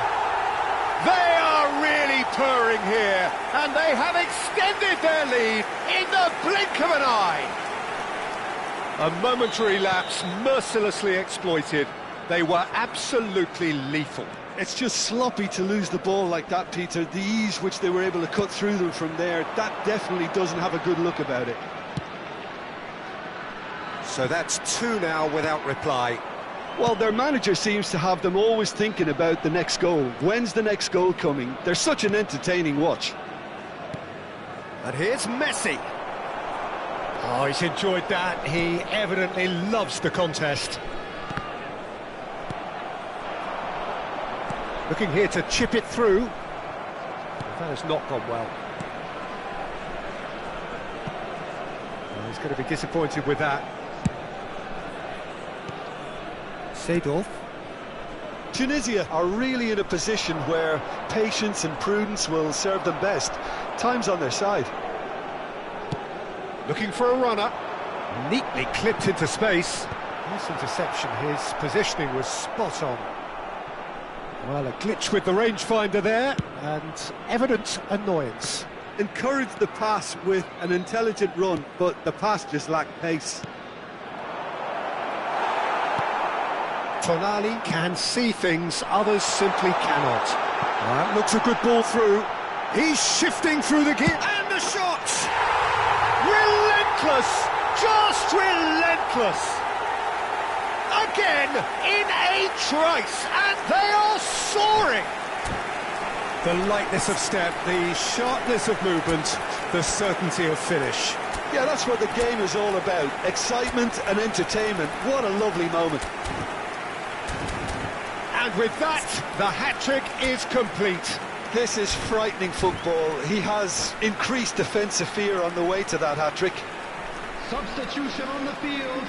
They are really purring here, and they have extended their lead in the blink of an eye. A momentary lapse mercilessly exploited. They were absolutely lethal. It's just sloppy to lose the ball like that, Peter. The ease which they were able to cut through them from there, that definitely doesn't have a good look about it. So that's 2 now without reply. Well, their manager seems to have them always thinking about the next goal. When's the next goal coming? They're such an entertaining watch. And here's Messi. Oh, he's enjoyed that. He evidently loves the contest. Looking here to chip it through. That has not gone well. Well, he's going to be disappointed with that. Seedorf. Tunisia are really in a position where patience and prudence will serve them best. Time's on their side. Looking for a runner. Neatly clipped into space. Nice interception. His positioning was spot on. Well, a glitch with the rangefinder there, and evident annoyance. Encouraged the pass with an intelligent run, but the pass just lacked pace. Tonali can see things, others simply cannot. That looks a good ball through. He's shifting through the gear, and the shot! Relentless! Just relentless! Again, in a trice, and they are soaring! The lightness of step, the sharpness of movement, the certainty of finish. Yeah, that's what the game is all about. Excitement and entertainment. What a lovely moment. And with that, the hat-trick is complete. This is frightening football. He has increased defensive fear on the way to that hat-trick. Substitution on the field.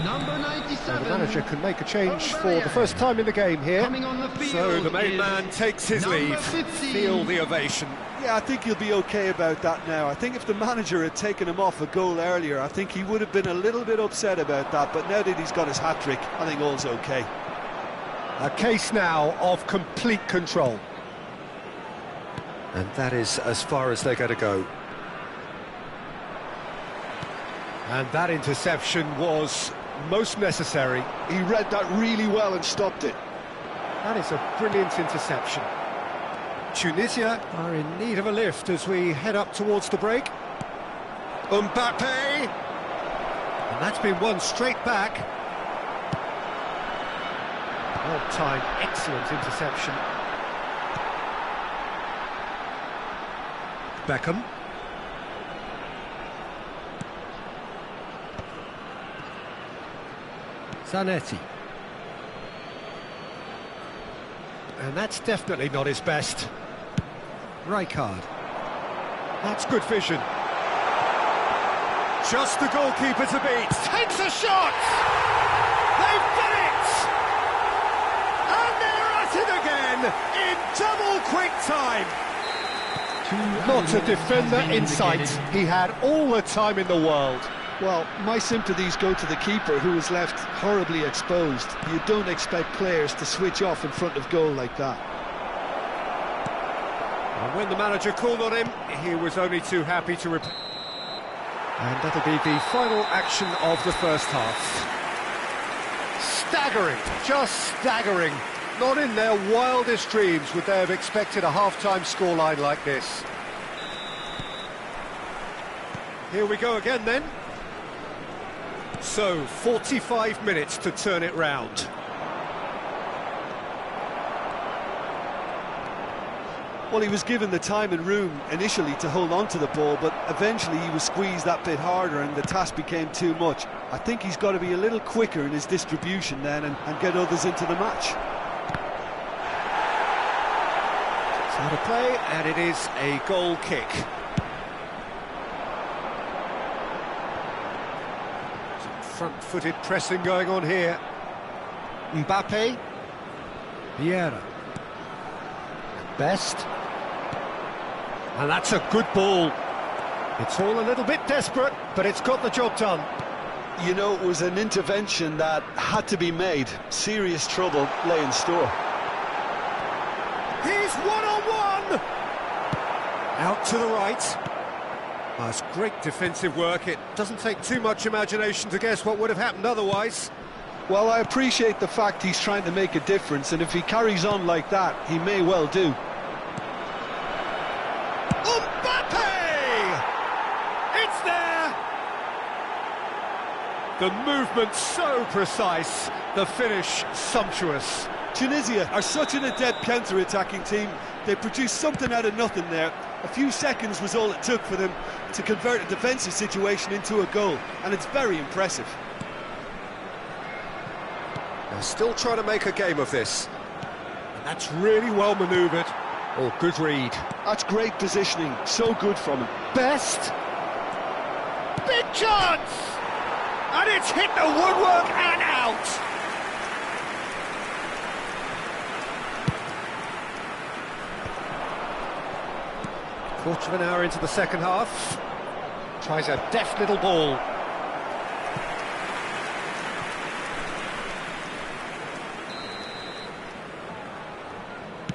Number 97. The manager can make a change for the first time in the game here. Coming on the field. So the main man takes his leave. 15. Feel the ovation. Yeah, I think he'll be okay about that now. I think if the manager had taken him off a goal earlier, I think he would have been a little bit upset about that. But now that he's got his hat-trick, I think all's okay. A case now of complete control. And that is as far as they're going to go. And that interception was most necessary. He read that really well and stopped it. That is a brilliant interception. Tunisia are in need of a lift as we head up towards the break. Mbappe! And that's been won straight back. Well-timed, excellent interception. Beckham. Zanetti. And that's definitely not his best. Rijkaard. That's good vision. Just the goalkeeper to beat. Takes a shot! They've done it! And they're at it again in double quick time. Not a defender in sight. He had all the time in the world. Well, my sympathies go to the keeper, who was left horribly exposed. You don't expect players to switch off in front of goal like that. And when the manager called on him, he was only too happy to repeat. And that'll be the final action of the first half. Staggering, just staggering. Not in their wildest dreams would they have expected a half-time scoreline like this. Here we go again then. So, 45 minutes to turn it round. Well, he was given the time and room initially to hold on to the ball, but eventually he was squeezed that bit harder and the task became too much. I think he's got to be a little quicker in his distribution then and get others into the match. It's out of play, and it is a goal kick. Some front-footed pressing going on here. Mbappe. Vieira. Best. And that's a good ball. It's all a little bit desperate, but it's got the job done. You know, it was an intervention that had to be made. Serious trouble lay in store. He's one-on-one! Out to the right. That's great defensive work. It doesn't take too much imagination to guess what would have happened otherwise. Well, I appreciate the fact he's trying to make a difference, and if he carries on like that, he may well do. Mbappe! It's there! The movement so precise, the finish sumptuous. Tunisia are such an adept counter-attacking team. They produced something out of nothing there. A few seconds was all it took for them to convert a defensive situation into a goal, and it's very impressive. They're still trying to make a game of this. And that's really well manoeuvred. Oh, good read. That's great positioning, so good from him. Best. Big chance! And it's hit the woodwork and out! Quarter of an hour into the second half. Tries a deft little ball.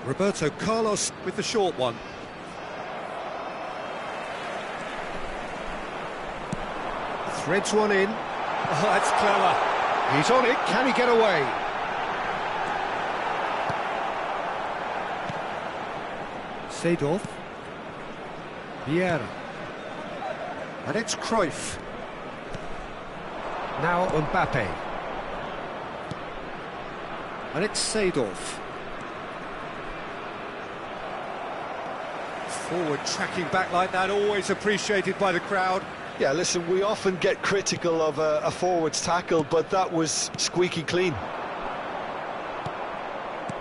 Roberto Carlos with the short one. Threads one in. Oh, that's clever. He's on it. Can he get away? Seedorf. Vieira. And it's Cruyff. Now Mbappe. And it's Seedorf. Forward tracking back like that, always appreciated by the crowd. Yeah, listen, we often get critical of a forward's tackle, but that was squeaky clean.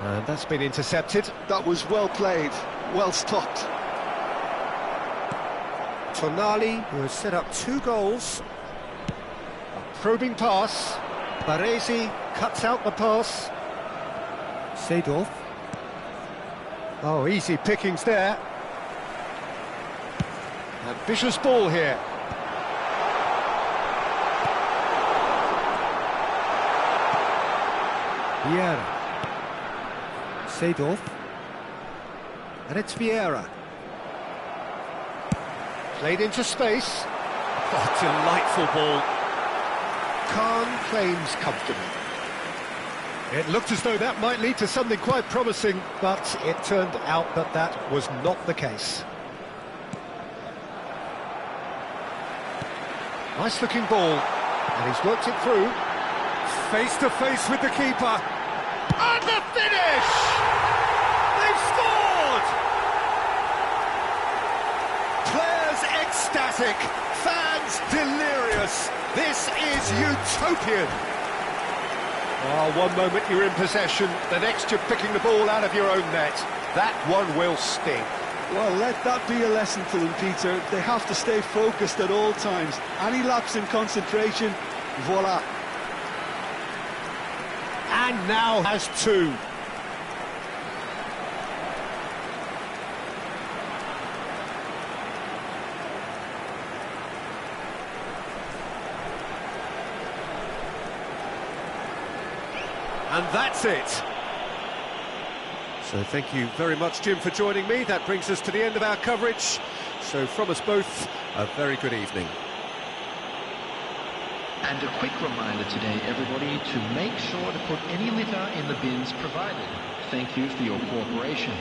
And that's been intercepted. That was well played, well stopped. Tonali, who has set up 2 goals. A probing pass. Baresi cuts out the pass. Seedorf. Oh, easy pickings there. Ambitious ball here. Vieira. Seedorf. And it's Vieira. Played into space. Oh, delightful ball. Khan claims comfortably. It looked as though that might lead to something quite promising, but it turned out that that was not the case. Nice looking ball, and he's worked it through. Face to face with the keeper. And the finish! They've scored! Players ecstatic, fans delirious. This is utopian. Oh, one moment you're in possession, the next you're picking the ball out of your own net. That one will sting. Well, let that be a lesson to them, Peter. They have to stay focused at all times. Any lapse in concentration, voila. And now has 2. And that's it. So thank you very much, Jim, for joining me. That brings us to the end of our coverage. So from us both, a very good evening. And a quick reminder today, everybody, to make sure to put any litter in the bins provided. Thank you for your cooperation.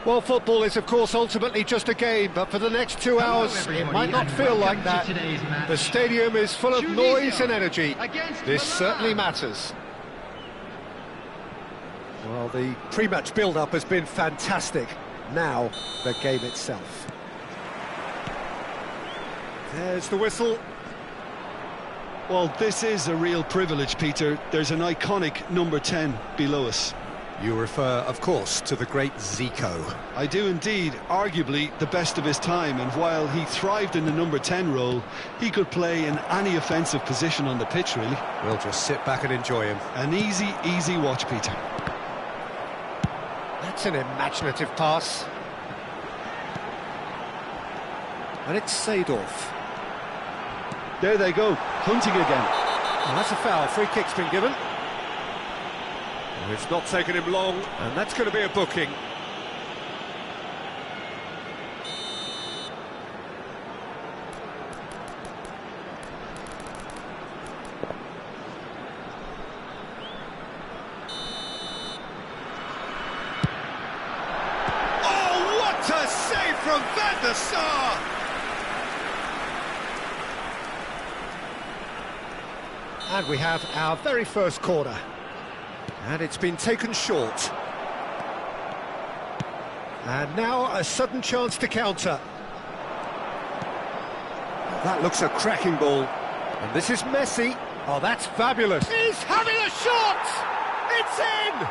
Well, football is, of course, ultimately just a game, but for the next 2 hours, it might not feel like that. The stadium is full of noise and energy. This certainly matters. Well, the pre-match build-up has been fantastic. Now, the game itself. There's the whistle. Well, this is a real privilege, Peter. There's an iconic number 10 below us. You refer, of course, to the great Zico. I do indeed, arguably the best of his time, and while he thrived in the number 10 role, he could play in any offensive position on the pitch, really. We'll just sit back and enjoy him. An easy watch, Peter. That's an imaginative pass. And it's Seedorf. There they go, hunting again. Well, that's a foul. Free kick's been given. It's not taken him long, and that's going to be a booking. Oh, what a save from Van der Sar! And we have our very first corner. And it's been taken short. And now a sudden chance to counter. That looks a cracking ball. And this is Messi. Oh, that's fabulous. He's having a shot! It's in!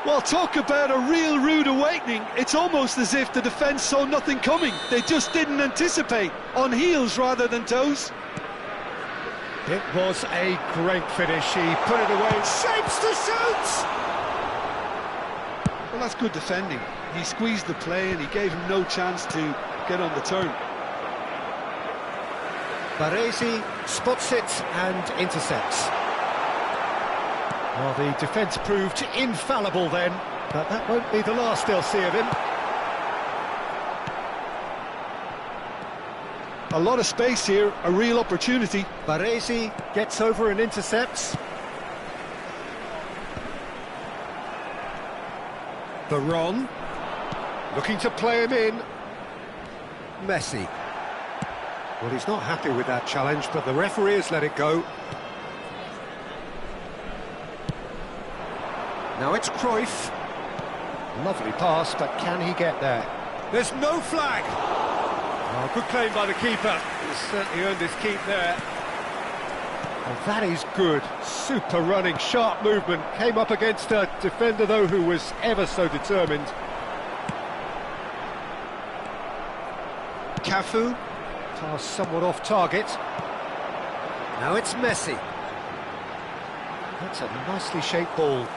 Well, talk about a real rude awakening. It's almost as if the defence saw nothing coming. They just didn't anticipate, on heels rather than toes. It was a great finish. He put it away. Shapes to shoot! Well, that's good defending. He squeezed the play and he gave him no chance to get on the turn. Baresi spots it and intercepts. Well, the defence proved infallible then, but that won't be the last they'll see of him. A lot of space here, a real opportunity. Baresi gets over and intercepts. Baron, looking to play him in. Messi. Well, he's not happy with that challenge, but the referee has let it go. Now it's Cruyff. Lovely pass, but can he get there? There's no flag! Oh, good claim by the keeper. He's certainly earned his keep there. Oh, that is good. Super running, sharp movement. Came up against a defender, though, who was ever so determined. Cafu. Pass somewhat off target. Now it's Messi. That's a nicely shaped ball.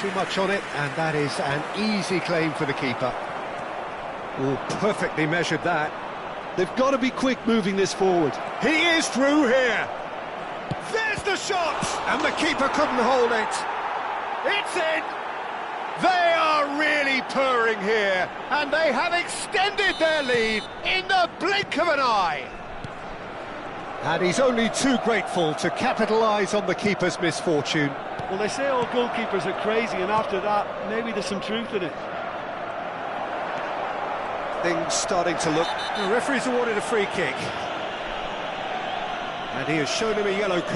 Too much on it, and that is an easy claim for the keeper. Oh, perfectly measured that. They've got to be quick moving this forward. He is through here. There's the shot! And the keeper couldn't hold it. It's in! They are really purring here, and they have extended their lead in the blink of an eye. And he's only too grateful to capitalise on the keeper's misfortune. Well, they say all goalkeepers are crazy, and after that, maybe there's some truth in it. Things starting to look... The referee's awarded a free kick. And he has shown him a yellow card.